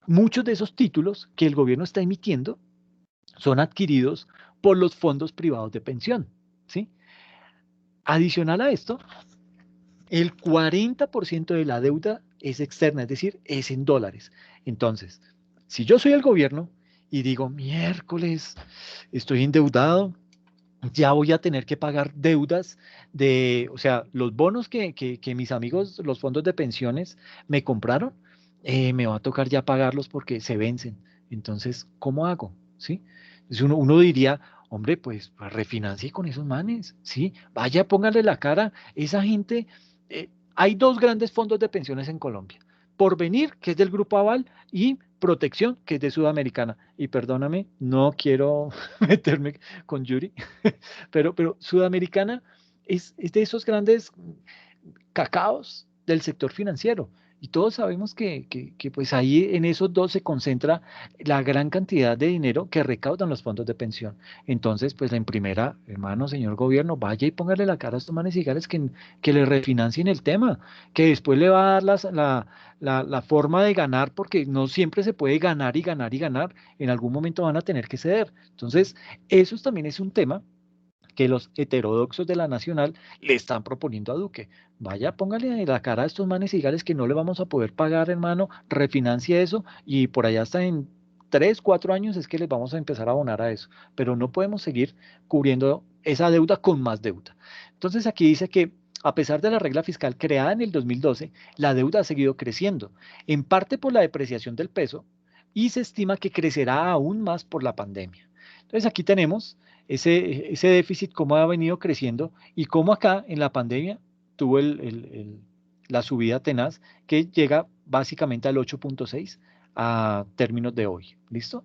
muchos de esos títulos que el gobierno está emitiendo son adquiridos por los fondos privados de pensión, ¿sí? Adicional a esto, el 40% de la deuda es externa, es decir, es en dólares. Entonces, si yo soy el gobierno y digo, miércoles, estoy endeudado, ya voy a tener que pagar deudas o sea, los bonos que mis amigos, los fondos de pensiones me compraron, me va a tocar ya pagarlos porque se vencen. Entonces, ¿cómo hago? ¿Sí? Entonces uno diría, hombre, pues refinancie con esos manes, ¿sí? Vaya, póngale la cara. Esa gente, hay dos grandes fondos de pensiones en Colombia. Porvenir, que es del Grupo Aval, y Protección, que es de Sudamericana. Y perdóname, no quiero meterme con Yuri, pero Sudamericana es de esos grandes cacaos del sector financiero. Y todos sabemos que pues ahí en esos dos se concentra la gran cantidad de dinero que recaudan los fondos de pensión. Entonces, pues en primera, hermano, señor gobierno, vaya y póngale la cara a estos manes cigales que le refinancien el tema, que después le va a dar la forma de ganar, porque no siempre se puede ganar y ganar y ganar. En algún momento van a tener que ceder. Entonces, eso también es un tema que los heterodoxos de la Nacional le están proponiendo a Duque. Vaya, póngale la cara a estos manes cigales que no le vamos a poder pagar, hermano, refinancia eso y por allá hasta en 3, 4 años es que les vamos a empezar a abonar a eso. Pero no podemos seguir cubriendo esa deuda con más deuda. Entonces aquí dice que a pesar de la regla fiscal creada en el 2012, la deuda ha seguido creciendo, en parte por la depreciación del peso y se estima que crecerá aún más por la pandemia. Entonces aquí tenemos ese déficit, cómo ha venido creciendo y cómo acá en la pandemia tuvo la subida tenaz que llega básicamente al 8,6 a términos de hoy. ¿Listo?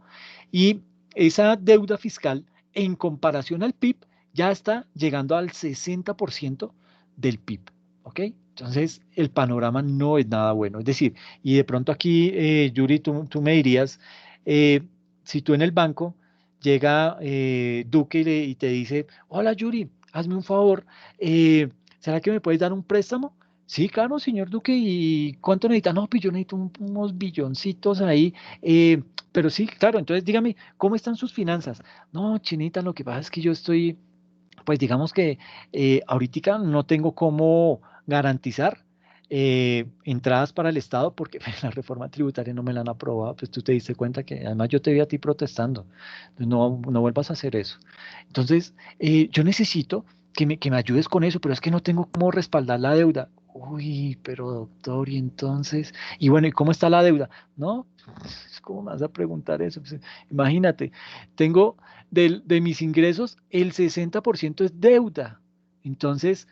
Y esa deuda fiscal en comparación al PIB ya está llegando al 60% del PIB. ¿Ok? Entonces, el panorama no es nada bueno. Es decir, y de pronto aquí, Yuri, tú me dirías, eh, si tú en el banco llega Duque y te dice, hola Yuri, hazme un favor, ¿será que me puedes dar un préstamo? Sí, claro, señor Duque, ¿y cuánto necesita? No, pues yo necesito unos billoncitos ahí, pero sí, claro, entonces dígame, ¿cómo están sus finanzas? No, Chinita, lo que pasa es que yo estoy, pues digamos que ahorita no tengo cómo garantizar entradas para el Estado porque la reforma tributaria no me la han aprobado, pues tú te diste cuenta que además yo te vi a ti protestando, entonces no vuelvas a hacer eso. Entonces, yo necesito que me ayudes con eso, pero es que no tengo cómo respaldar la deuda. Uy, pero doctor, y entonces, y bueno, ¿y cómo está la deuda? No, ¿cómo me vas a preguntar eso? Pues, imagínate, tengo de mis ingresos, el 60% es deuda. Entonces,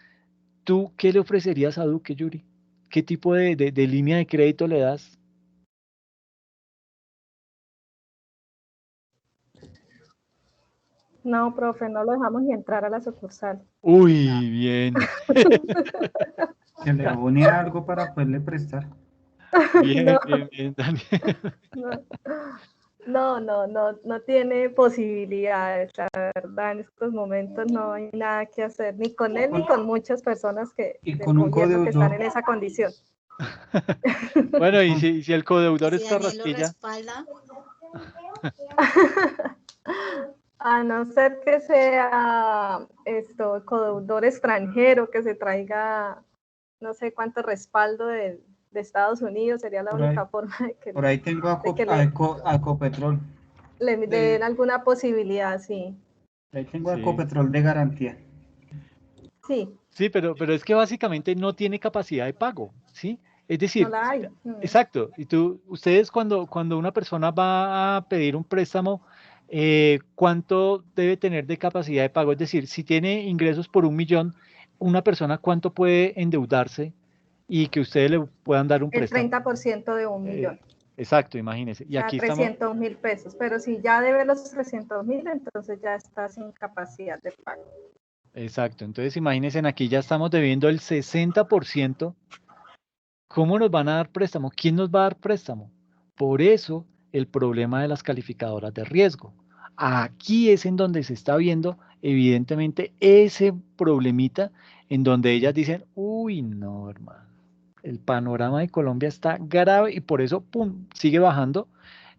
¿tú qué le ofrecerías a Duque, Yuri? ¿Qué tipo de línea de crédito le das? No, profe, no lo dejamos ni entrar a la sucursal. Uy, bien. Que le abone algo para poderle prestar. Bien, No, bien, bien, Daniel. no tiene posibilidades, la verdad, en estos momentos no hay nada que hacer, ni con él ni con muchas personas Y del con un gobierno que están en codeudor, esa condición. Bueno, y con, si el codeudor Si es Daniel lo Carrasquilla, respalda, A no ser que sea codeudor extranjero, que se traiga no sé cuánto respaldo de Estados Unidos, sería la por ahí, única forma por ahí tengo de que a Ecopetrol, le den de, alguna posibilidad, sí. por ahí tengo a sí. Ecopetrol de garantía. Sí, Sí, pero es que básicamente no tiene capacidad de pago, ¿sí? Es no decir, la hay. exacto. Y ustedes cuando una persona va a pedir un préstamo, ¿cuánto debe tener de capacidad de pago? Es decir, si tiene ingresos por 1 millón, una persona, ¿cuánto puede endeudarse y que ustedes le puedan dar un El préstamo? 30% de 1 millón, Exacto, imagínense. o Y sea, aquí estamos, 300.000 pesos. Pero si ya debe los 300.000, entonces ya está sin capacidad de pago. exacto. Entonces, imagínense, aquí ya estamos debiendo el 60%. ¿Cómo nos van a dar préstamo? ¿Quién nos va a dar préstamo? Por eso el problema de las calificadoras de riesgo. Aquí es en donde se está viendo evidentemente ese problemita en donde ellas dicen, uy, no, hermano, el panorama de Colombia está grave y por eso, pum, sigue bajando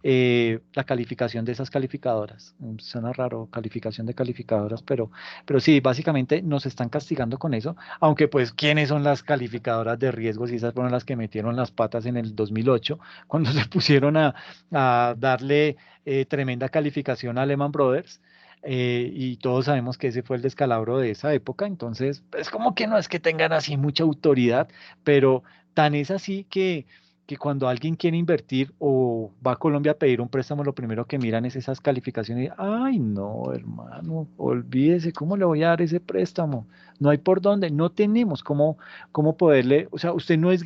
la calificación de esas calificadoras. Suena raro, calificación de calificadoras, pero sí, básicamente nos están castigando con eso, aunque pues, ¿quiénes son las calificadoras de riesgo? Si esas fueron las que metieron las patas en el 2008, cuando se pusieron a darle tremenda calificación a Lehman Brothers. Y todos sabemos que ese fue el descalabro de esa época, entonces es como que no es que tengan así mucha autoridad, pero tan es así que cuando alguien quiere invertir o va a Colombia a pedir un préstamo, lo primero que miran es esas calificaciones y, ay, no, hermano, olvídese, ¿cómo le voy a dar ese préstamo? No hay por dónde, no tenemos cómo poderle, o sea, usted no es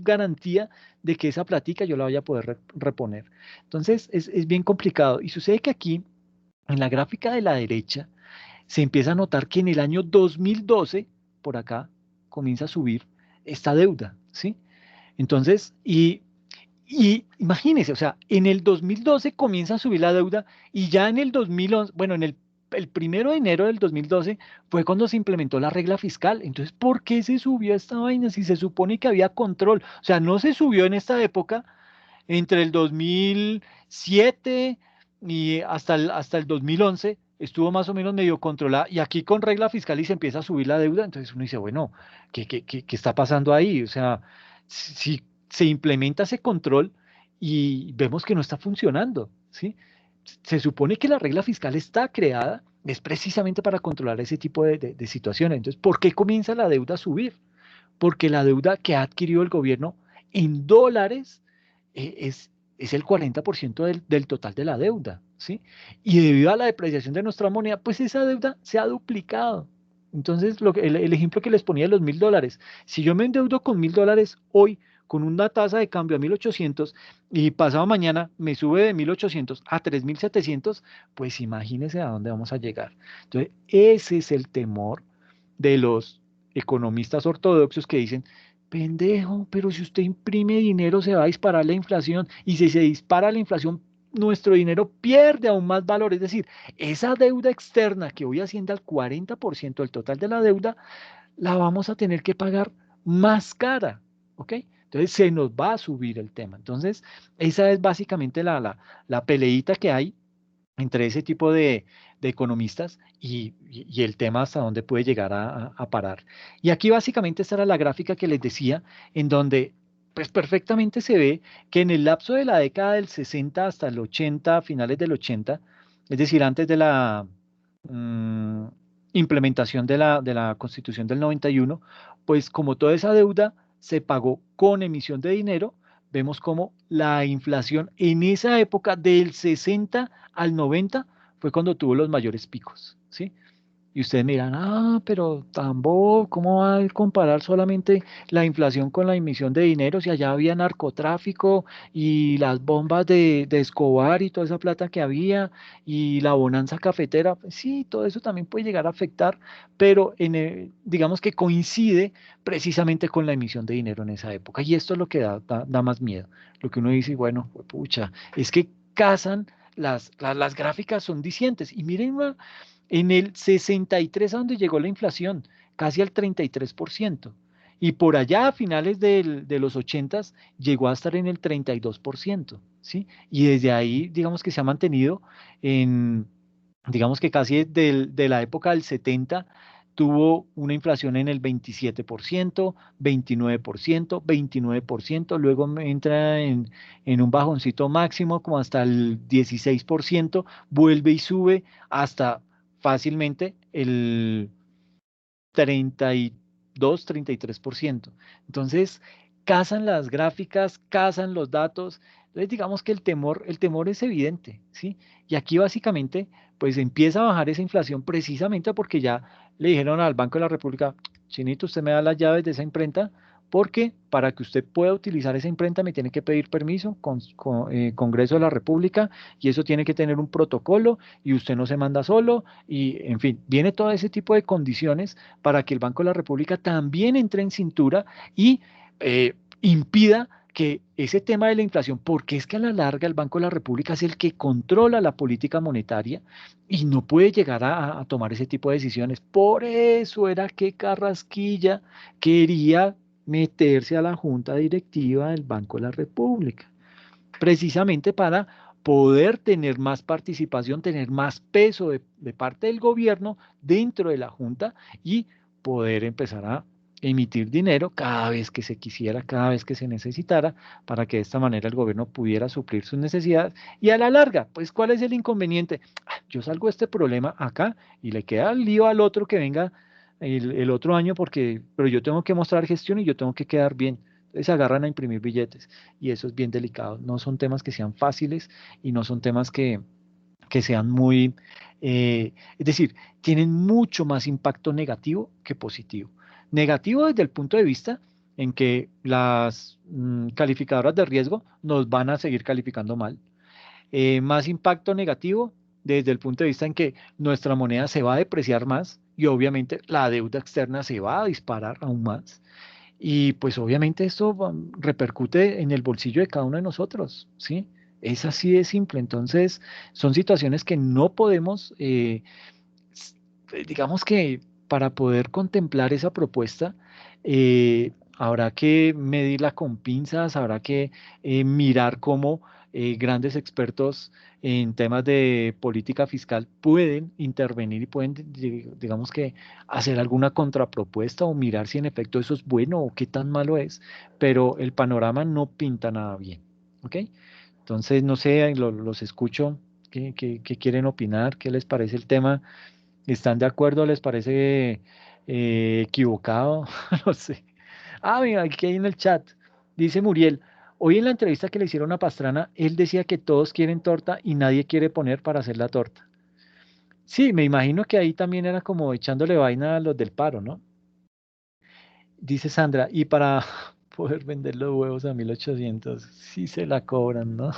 garantía de que esa platica yo la vaya a poder reponer. Entonces, es bien complicado. Y sucede que aquí, en la gráfica de la derecha, se empieza a notar que en el año 2012, por acá, comienza a subir esta deuda, ¿sí? Entonces, y imagínese, o sea, en el 2012 comienza a subir la deuda y ya en el 2011, bueno, el 1 de enero del 2012 fue cuando se implementó la regla fiscal. Entonces, ¿por qué se subió esta vaina si se supone que había control? O sea, no se subió en esta época, entre el 2007 y hasta el 2011 estuvo más o menos medio controlada y aquí con regla fiscal y se empieza a subir la deuda, entonces uno dice, bueno, ¿qué está pasando ahí? O sea, si se implementa ese control y vemos que no está funcionando, ¿sí? Se supone que la regla fiscal está creada es precisamente para controlar ese tipo de situaciones. Entonces, ¿por qué comienza la deuda a subir? Porque la deuda que ha adquirido el gobierno en dólares es el 40% del total de la deuda, ¿sí? Y debido a la depreciación de nuestra moneda, pues esa deuda se ha duplicado. Entonces, el ejemplo que les ponía de los $1.000, si yo me endeudo con $1.000 hoy, con una tasa de cambio a 1.800 y pasado mañana me sube de 1.800 a 3.700, pues imagínense a dónde vamos a llegar. Entonces, ese es el temor de los economistas ortodoxos que dicen, pendejo, pero si usted imprime dinero se va a disparar la inflación y si se dispara la inflación, nuestro dinero pierde aún más valor. Es decir, esa deuda externa que hoy asciende al 40% del total de la deuda, la vamos a tener que pagar más cara, ¿ok? Entonces se nos va a subir el tema. Entonces, esa es básicamente la peleita que hay entre ese tipo de economistas y el tema hasta dónde puede llegar a parar. Y aquí básicamente esta era la gráfica que les decía, en donde pues perfectamente se ve que en el lapso de la década del 60 hasta el 80, finales del 80, es decir, antes de la mm, implementación de la Constitución del 91, pues como toda esa deuda se pagó con emisión de dinero, vemos como la inflación en esa época del 60 al 90 fue cuando tuvo los mayores picos, ¿sí? Y ustedes miran, pero tambo, ¿cómo va a comparar solamente la inflación con la emisión de dinero si allá había narcotráfico y las bombas de Escobar y toda esa plata que había y la bonanza cafetera? Pues sí, todo eso también puede llegar a afectar, pero digamos que coincide precisamente con la emisión de dinero en esa época. Y esto es lo que da más miedo. Lo que uno dice, bueno, pucha, es que casan, las gráficas son dicientes. Y miren, en el 63 a donde llegó la inflación, casi al 33%. Y por allá a finales de los 80 llegó a estar en el 32%, ¿sí? Y desde ahí, digamos que se ha mantenido en, digamos que casi de la época del 70 tuvo una inflación en el 27%, 29%, 29%, luego entra en un bajoncito máximo como hasta el 16%, vuelve y sube hasta fácilmente el 32, 33%. Entonces, casan las gráficas, casan los datos. Entonces, digamos que el temor es evidente, ¿sí? Y aquí básicamente, pues empieza a bajar esa inflación precisamente porque ya le dijeron al Banco de la República, Chinito, usted me da las llaves de esa imprenta, porque para que usted pueda utilizar esa imprenta me tiene que pedir permiso con Congreso de la República y eso tiene que tener un protocolo y usted no se manda solo y, en fin, viene todo ese tipo de condiciones para que el Banco de la República también entre en cintura y impida que ese tema de la inflación, porque es que a la larga el Banco de la República es el que controla la política monetaria y no puede llegar a tomar ese tipo de decisiones. Por eso era que Carrasquilla quería meterse a la junta directiva del Banco de la República, precisamente para poder tener más participación, tener más peso de parte del gobierno dentro de la junta y poder empezar a emitir dinero cada vez que se quisiera, cada vez que se necesitara, para que de esta manera el gobierno pudiera suplir sus necesidades. Y a la larga, pues, ¿cuál es el inconveniente? Yo salgo de este problema acá y le queda el lío al otro que venga el otro año, pero yo tengo que mostrar gestión y yo tengo que quedar bien. Entonces se agarran a imprimir billetes y eso es bien delicado. No son temas que sean fáciles y no son temas que sean muy, es decir, tienen mucho más impacto negativo que positivo. Negativo desde el punto de vista en que las calificadoras de riesgo nos van a seguir calificando mal. Más impacto negativo desde el punto de vista en que nuestra moneda se va a depreciar más y obviamente la deuda externa se va a disparar aún más. Y pues obviamente esto repercute en el bolsillo de cada uno de nosotros, ¿sí? Es así de simple. Entonces, son situaciones que no podemos, digamos que para poder contemplar esa propuesta, habrá que medirla con pinzas, habrá que mirar cómo grandes expertos en temas de política fiscal pueden intervenir y pueden, digamos que, hacer alguna contrapropuesta o mirar si en efecto eso es bueno o qué tan malo es, pero el panorama no pinta nada bien, ¿ok? Entonces, no sé, los escucho, ¿qué quieren opinar? ¿Qué les parece el tema? ¿Están de acuerdo? ¿Les parece equivocado? No sé. Mira, aquí hay en el chat. Dice Muriel, hoy en la entrevista que le hicieron a Pastrana, él decía que todos quieren torta y nadie quiere poner para hacer la torta. Sí, me imagino que ahí también era como echándole vaina a los del paro, ¿no? Dice Sandra, y para poder vender los huevos a 1800, sí se la cobran, ¿no?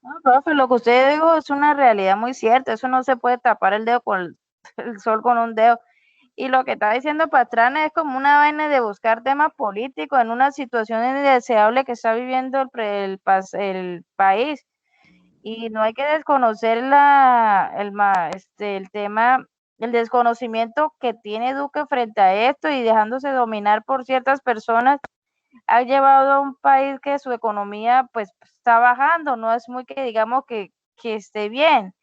No, profe, lo que usted dijo es una realidad muy cierta, eso no se puede tapar el dedo con el sol con un dedo. Y lo que está diciendo Pastrana es como una vaina de buscar temas políticos en una situación indeseable que está viviendo el país. Y no hay que desconocer el tema, el desconocimiento que tiene Duque frente a esto y dejándose dominar por ciertas personas ha llevado a un país que su economía pues está bajando, no es muy que digamos que esté bien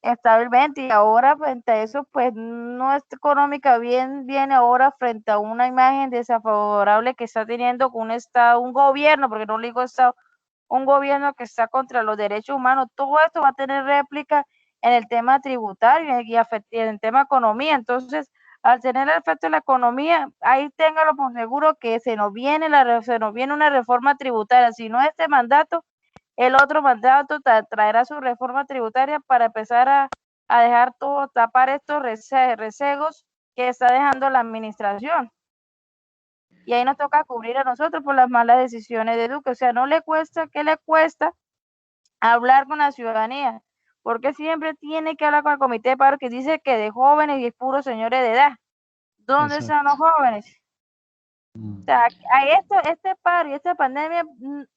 estabilmente y ahora frente a eso pues no es económica bien viene ahora frente a una imagen desfavorable que está teniendo con un estado, un gobierno, porque no le digo estado, un gobierno que está contra los derechos humanos. Todo esto va a tener réplica en el tema tributario y en el tema economía. Entonces, al tener el efecto de la economía, ahí téngalo por seguro que se nos viene una reforma tributaria. Si no este mandato, el otro mandato traerá su reforma tributaria para empezar a dejar todo, tapar estos rezagos que está dejando la administración. Y ahí nos toca cubrir a nosotros por las malas decisiones de Duque. O sea, no le cuesta, ¿qué le cuesta hablar con la ciudadanía? Porque siempre tiene que hablar con el comité de paro que dice que de jóvenes y puros señores de edad. ¿Dónde están los jóvenes? O sea, a este paro y esta pandemia,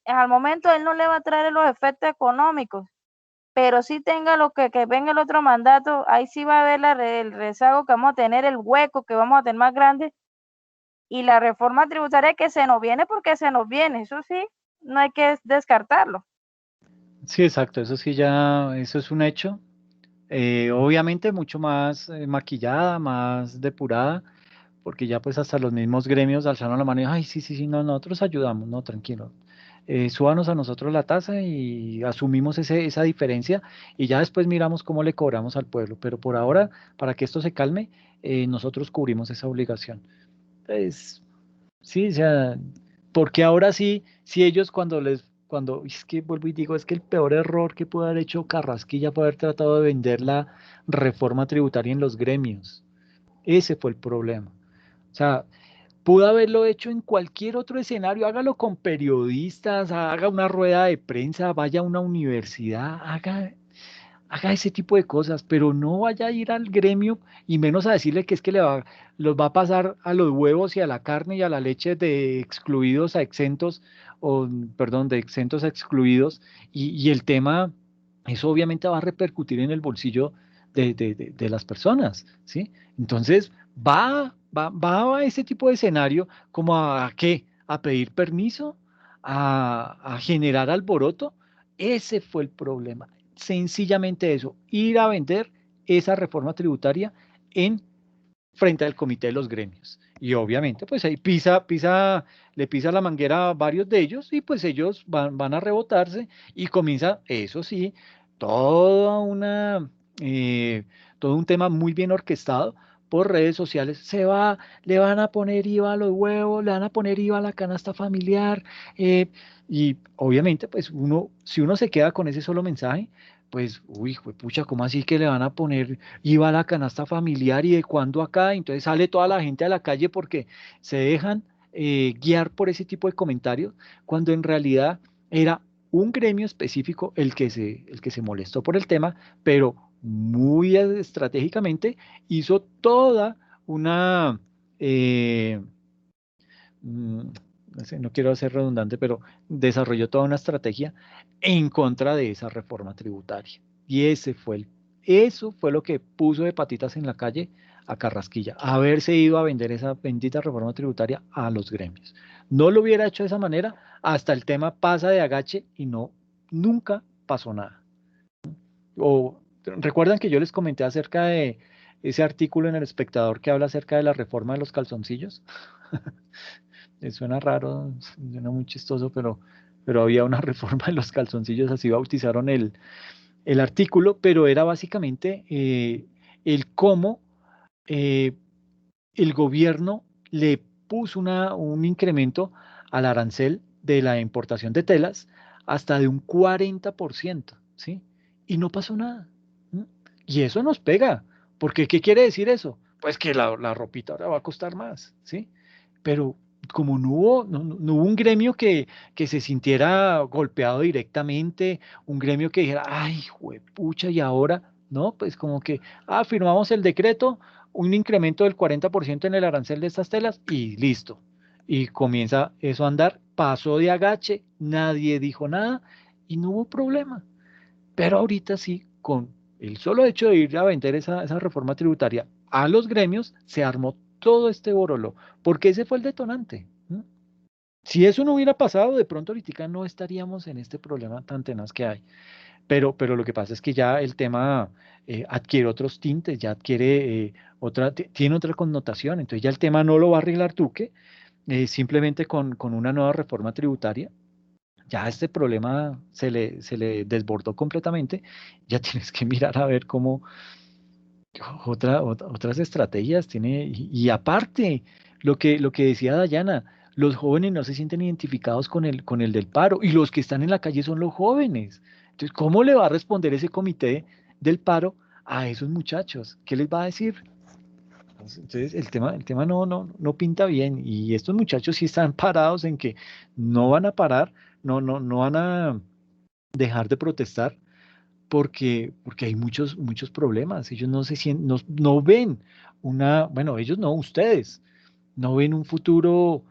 al momento él no le va a traer los efectos económicos, pero sí tenga lo que venga el otro mandato, ahí sí va a haber el rezago que vamos a tener, el hueco que vamos a tener más grande, y la reforma tributaria que se nos viene porque se nos viene, eso sí, no hay que descartarlo. Sí, exacto, eso sí ya, eso es un hecho. Obviamente mucho más maquillada, más depurada, porque ya pues hasta los mismos gremios alzaron la mano y, ay, sí, sí, sí, no, nosotros ayudamos, no, tranquilo. Súbanos a nosotros la tasa y asumimos esa diferencia y ya después miramos cómo le cobramos al pueblo. Pero por ahora, para que esto se calme, nosotros cubrimos esa obligación. Pues sí, o sea, porque ahora sí, si ellos es que vuelvo y digo, es que el peor error que puede haber hecho Carrasquilla fue haber tratado de vender la reforma tributaria en los gremios. Ese fue el problema. O sea, pudo haberlo hecho en cualquier otro escenario, hágalo con periodistas, haga una rueda de prensa, vaya a una universidad, haga ese tipo de cosas, pero no vaya a ir al gremio y menos a decirle que es que los va a pasar a los huevos y a la carne y a la leche de excluidos a exentos, o perdón, de exentos a excluidos, y el tema, eso obviamente va a repercutir en el bolsillo de las personas, ¿sí? Entonces, va a ese tipo de escenario como a ¿qué? A pedir permiso, a generar alboroto. Ese fue el problema. Sencillamente eso, ir a vender esa reforma tributaria en frente al comité de los gremios. Y obviamente, pues ahí le pisa la manguera a varios de ellos y pues ellos van a rebotarse y comienza, eso sí, toda una, todo un tema muy bien orquestado por redes sociales. Le van a poner IVA a los huevos, le van a poner IVA a la canasta familiar. Y obviamente, pues si uno se queda con ese solo mensaje, pues, uy, pucha, ¿cómo así que le van a poner IVA a la canasta familiar y de cuándo acá? Entonces sale toda la gente a la calle porque se dejan guiar por ese tipo de comentarios, cuando en realidad era un gremio específico el que se molestó por el tema, pero muy estratégicamente hizo toda una, mm, no quiero ser redundante, pero desarrolló toda una estrategia en contra de esa reforma tributaria. Y eso fue lo que puso de patitas en la calle a Carrasquilla, haberse ido a vender esa bendita reforma tributaria a los gremios. No lo hubiera hecho de esa manera, hasta el tema pasa de agache y nunca pasó nada. O recuerdan que yo les comenté acerca de ese artículo en El Espectador que habla acerca de la reforma de los calzoncillos. Suena raro, suena muy chistoso, pero había una reforma de los calzoncillos, así bautizaron el artículo, pero era básicamente el cómo eh, el gobierno le puso un incremento al arancel de la importación de telas hasta de un 40%, ¿sí? Y no pasó nada. ¿Mm? Y eso nos pega, porque ¿qué quiere decir eso? Pues que la ropita ahora va a costar más, ¿sí? Pero como no hubo un gremio que se sintiera golpeado directamente, un gremio que dijera, ay, juepucha, y ahora, ¿no? Pues como que, firmamos el decreto, un incremento del 40% en el arancel de estas telas y listo. Y comienza eso a andar, pasó de agache, nadie dijo nada y no hubo problema. Pero ahorita sí, con el solo hecho de ir a vender esa reforma tributaria a los gremios, se armó todo este borolo, porque ese fue el detonante. ¿Mm? Si eso no hubiera pasado, de pronto ahorita no estaríamos en este problema tan tenaz que hay. Pero lo que pasa es que ya el tema adquiere otros tintes, ya adquiere tiene otra connotación. Entonces ya el tema no lo va a arreglar Duque, simplemente con una nueva reforma tributaria. Ya este problema se le desbordó completamente. Ya tienes que mirar a ver cómo otras estrategias tiene. Y aparte, lo que decía Dayana, Los jóvenes no se sienten identificados con el del paro y los que están en la calle son los jóvenes. Entonces, ¿cómo le va a responder ese comité del paro a esos muchachos? ¿Qué les va a decir? Entonces, el tema no pinta bien y estos muchachos sí están parados en que no van a parar, no van a dejar de protestar porque hay muchos problemas. Ellos no se sienten, no ven bueno, ellos no, ustedes no ven un futuro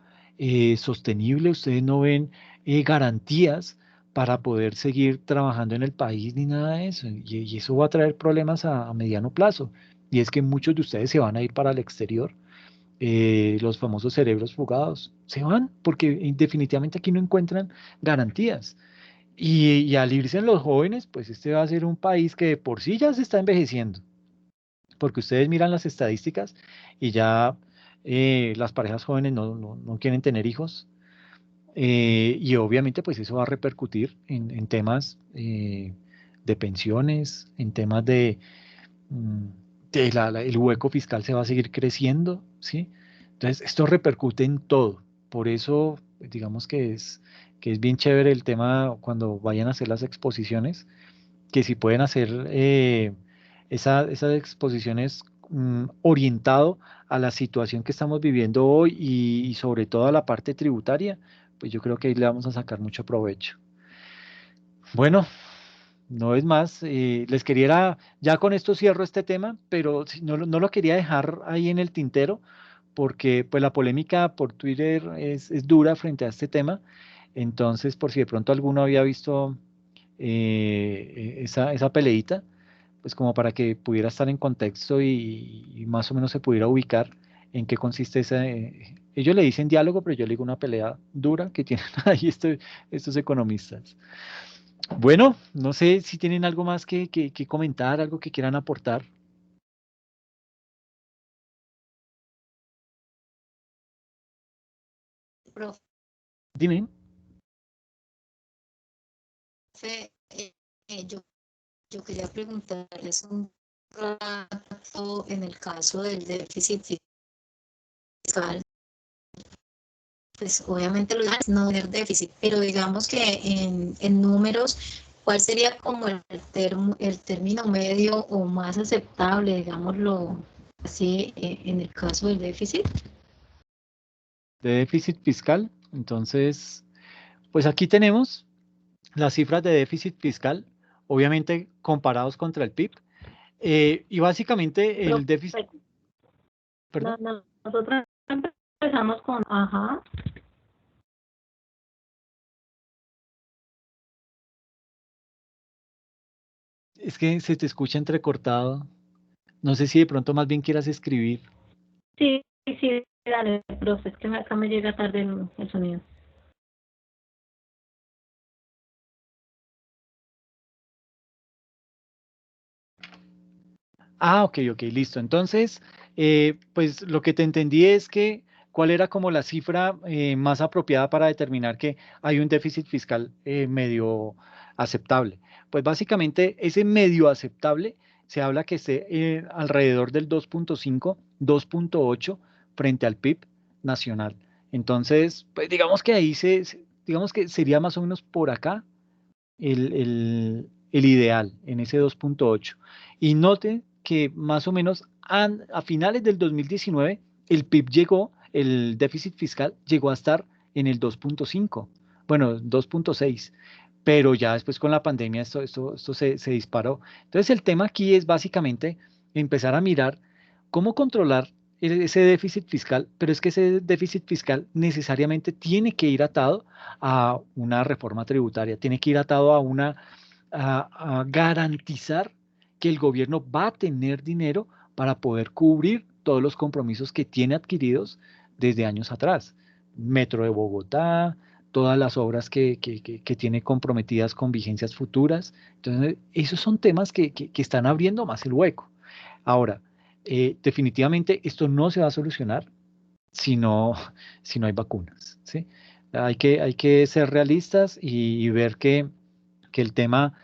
sostenible, ustedes no ven garantías para poder seguir trabajando en el país ni nada de eso. Y eso va a traer problemas a mediano plazo. Y es que muchos de ustedes se van a ir para el exterior. Los famosos cerebros fugados se van porque definitivamente aquí no encuentran garantías. Y al irse en los jóvenes, pues este va a ser un país que de por sí ya se está envejeciendo, porque ustedes miran las estadísticas y ya las parejas jóvenes no quieren tener hijos, y obviamente pues eso va a repercutir en temas de pensiones, en temas mm, de el hueco fiscal se va a seguir creciendo, ¿sí? Entonces esto repercute en todo, por eso digamos que es bien chévere el tema cuando vayan a hacer las exposiciones, que si pueden hacer esas exposiciones orientado a la situación que estamos viviendo hoy y sobre todo a la parte tributaria, pues yo creo que ahí le vamos a sacar mucho provecho. Bueno, no es más, les quería, ya con esto cierro este tema, pero no lo quería dejar ahí en el tintero, porque pues la polémica por Twitter es dura frente a este tema, entonces por si de pronto alguno había visto esa peleita, pues como para que pudiera estar en contexto y más o menos se pudiera ubicar en qué consiste esa... ellos le dicen diálogo, pero yo le digo una pelea dura que tienen ahí estos economistas. Bueno, no sé si tienen algo más que comentar, algo que quieran aportar. Profe, Dime. yo quería preguntarles un rato en el caso del déficit fiscal. Pues obviamente lo ideal es no tener déficit, pero digamos que en números, ¿cuál sería como el término medio o más aceptable, digámoslo así, en el caso del déficit? De déficit fiscal. Entonces, pues aquí tenemos las cifras de déficit fiscal, obviamente comparados contra el PIB. Y básicamente el déficit, perdón, Nosotros empezamos con, ajá, es que se te escucha entrecortado. No sé si de pronto más bien quieras escribir. sí, sí, dale, profe, es que acá me llega tarde el sonido. Ah, ok, listo. Entonces, pues lo que te entendí es que cuál era como la cifra más apropiada para determinar que hay un déficit fiscal medio aceptable. Pues básicamente ese medio aceptable se habla que esté alrededor del 2.5, 2.8 frente al PIB nacional. Entonces, pues digamos que ahí digamos que sería más o menos por acá el ideal en ese 2.8. Y noten que más o menos a finales del 2019 el PIB llegó, el déficit fiscal llegó a estar en el 2.5, bueno, 2.6, pero ya después con la pandemia esto se disparó. Entonces el tema aquí es básicamente empezar a mirar cómo controlar ese déficit fiscal, pero es que ese déficit fiscal necesariamente tiene que ir atado a una reforma tributaria, tiene que ir atado a garantizar que el gobierno va a tener dinero para poder cubrir todos los compromisos que tiene adquiridos desde años atrás. Metro de Bogotá, todas las obras que tiene comprometidas con vigencias futuras. Entonces, esos son temas que están abriendo más el hueco. Ahora, definitivamente esto no se va a solucionar si no, si no hay vacunas, ¿sí? Hay que ser realistas y ver que el tema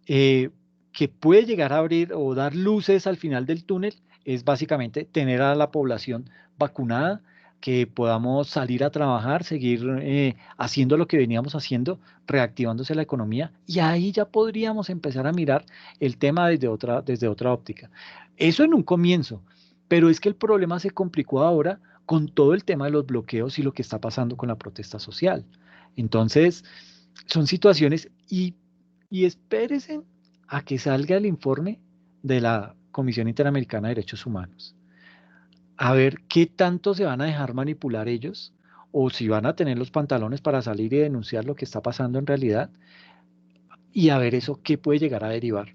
que puede llegar a abrir o dar luces al final del túnel es básicamente tener a la población vacunada que podamos salir a trabajar, seguir haciendo lo que veníamos haciendo, reactivándose la economía, y ahí ya podríamos empezar a mirar el tema desde otra óptica. Eso en un comienzo, pero es que el problema se complicó ahora con todo el tema de los bloqueos y lo que está pasando con la protesta social. Entonces, son situaciones y espérese a que salga el informe de la Comisión Interamericana de Derechos Humanos, a ver qué tanto se van a dejar manipular ellos, o si van a tener los pantalones para salir y denunciar lo que está pasando en realidad, y a ver eso qué puede llegar a derivar.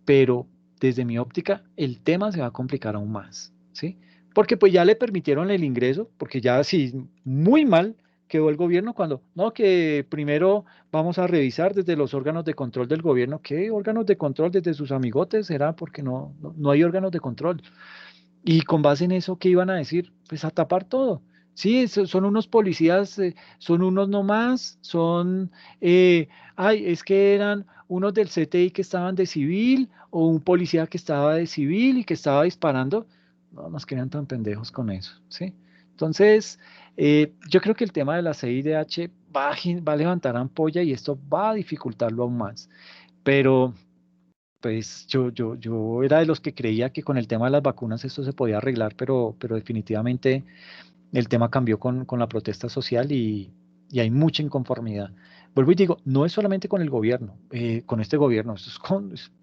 Pero desde mi óptica, el tema se va a complicar aún más, ¿sí? Porque pues ya le permitieron el ingreso, porque ya sí, muy mal quedó el gobierno cuando, no, que primero vamos a revisar desde los órganos de control del gobierno. ¿Qué órganos de control? Desde sus amigotes, ¿será? Porque no hay órganos de control. Y con base en eso, ¿qué iban a decir? Pues a tapar todo. Sí, son unos policías, son unos nomás, es que eran unos del CTI que estaban de civil, o un policía que estaba de civil y que estaba disparando. No nos quedan tan pendejos con eso, ¿sí? Entonces, yo creo que el tema de la CIDH va a levantar ampolla y esto va a dificultarlo aún más. Pero pues yo era de los que creía que con el tema de las vacunas esto se podía arreglar, pero definitivamente el tema cambió con la protesta social y hay mucha inconformidad. Vuelvo y digo, no es solamente con el gobierno, con este gobierno,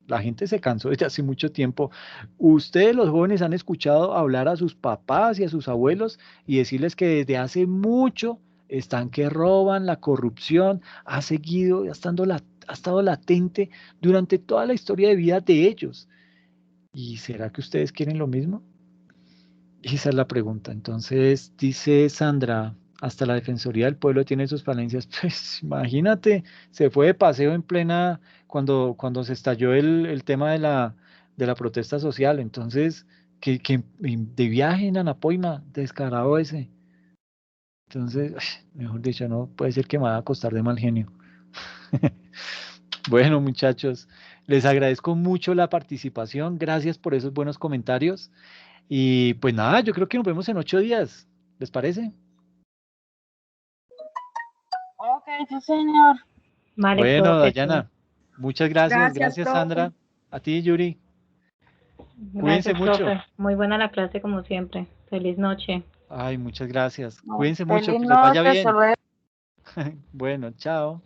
la gente se cansó desde hace mucho tiempo. Ustedes, los jóvenes, han escuchado hablar a sus papás y a sus abuelos y decirles que desde hace mucho están que roban, la corrupción ha seguido, ha estado latente durante toda la historia de vida de ellos. ¿Y será que ustedes quieren lo mismo? Esa es la pregunta. Entonces, dice Sandra, hasta la Defensoría del Pueblo tiene sus falencias. Pues imagínate, se fue de paseo en plena, cuando se estalló el tema de la protesta social. Entonces, que de viaje en Anapoima, descarado ese. Entonces, mejor dicho, no puede ser que me vaya a costar de mal genio. Bueno, muchachos, les agradezco mucho la participación. Gracias por esos buenos comentarios. Y pues nada, yo creo que nos vemos en 8 días. ¿Les parece? Ok, sí, señor. Vale, Bueno, profe, sí. Dayana, muchas gracias. Gracias, Gracias, profe. Sandra. A ti, Yuri. Cuídense Gracias, mucho. profe. Muy buena la clase como siempre. Feliz noche. Ay, muchas gracias. Cuídense mucho, Feliz que les vaya noche, bien. hasta luego. Bueno, chao.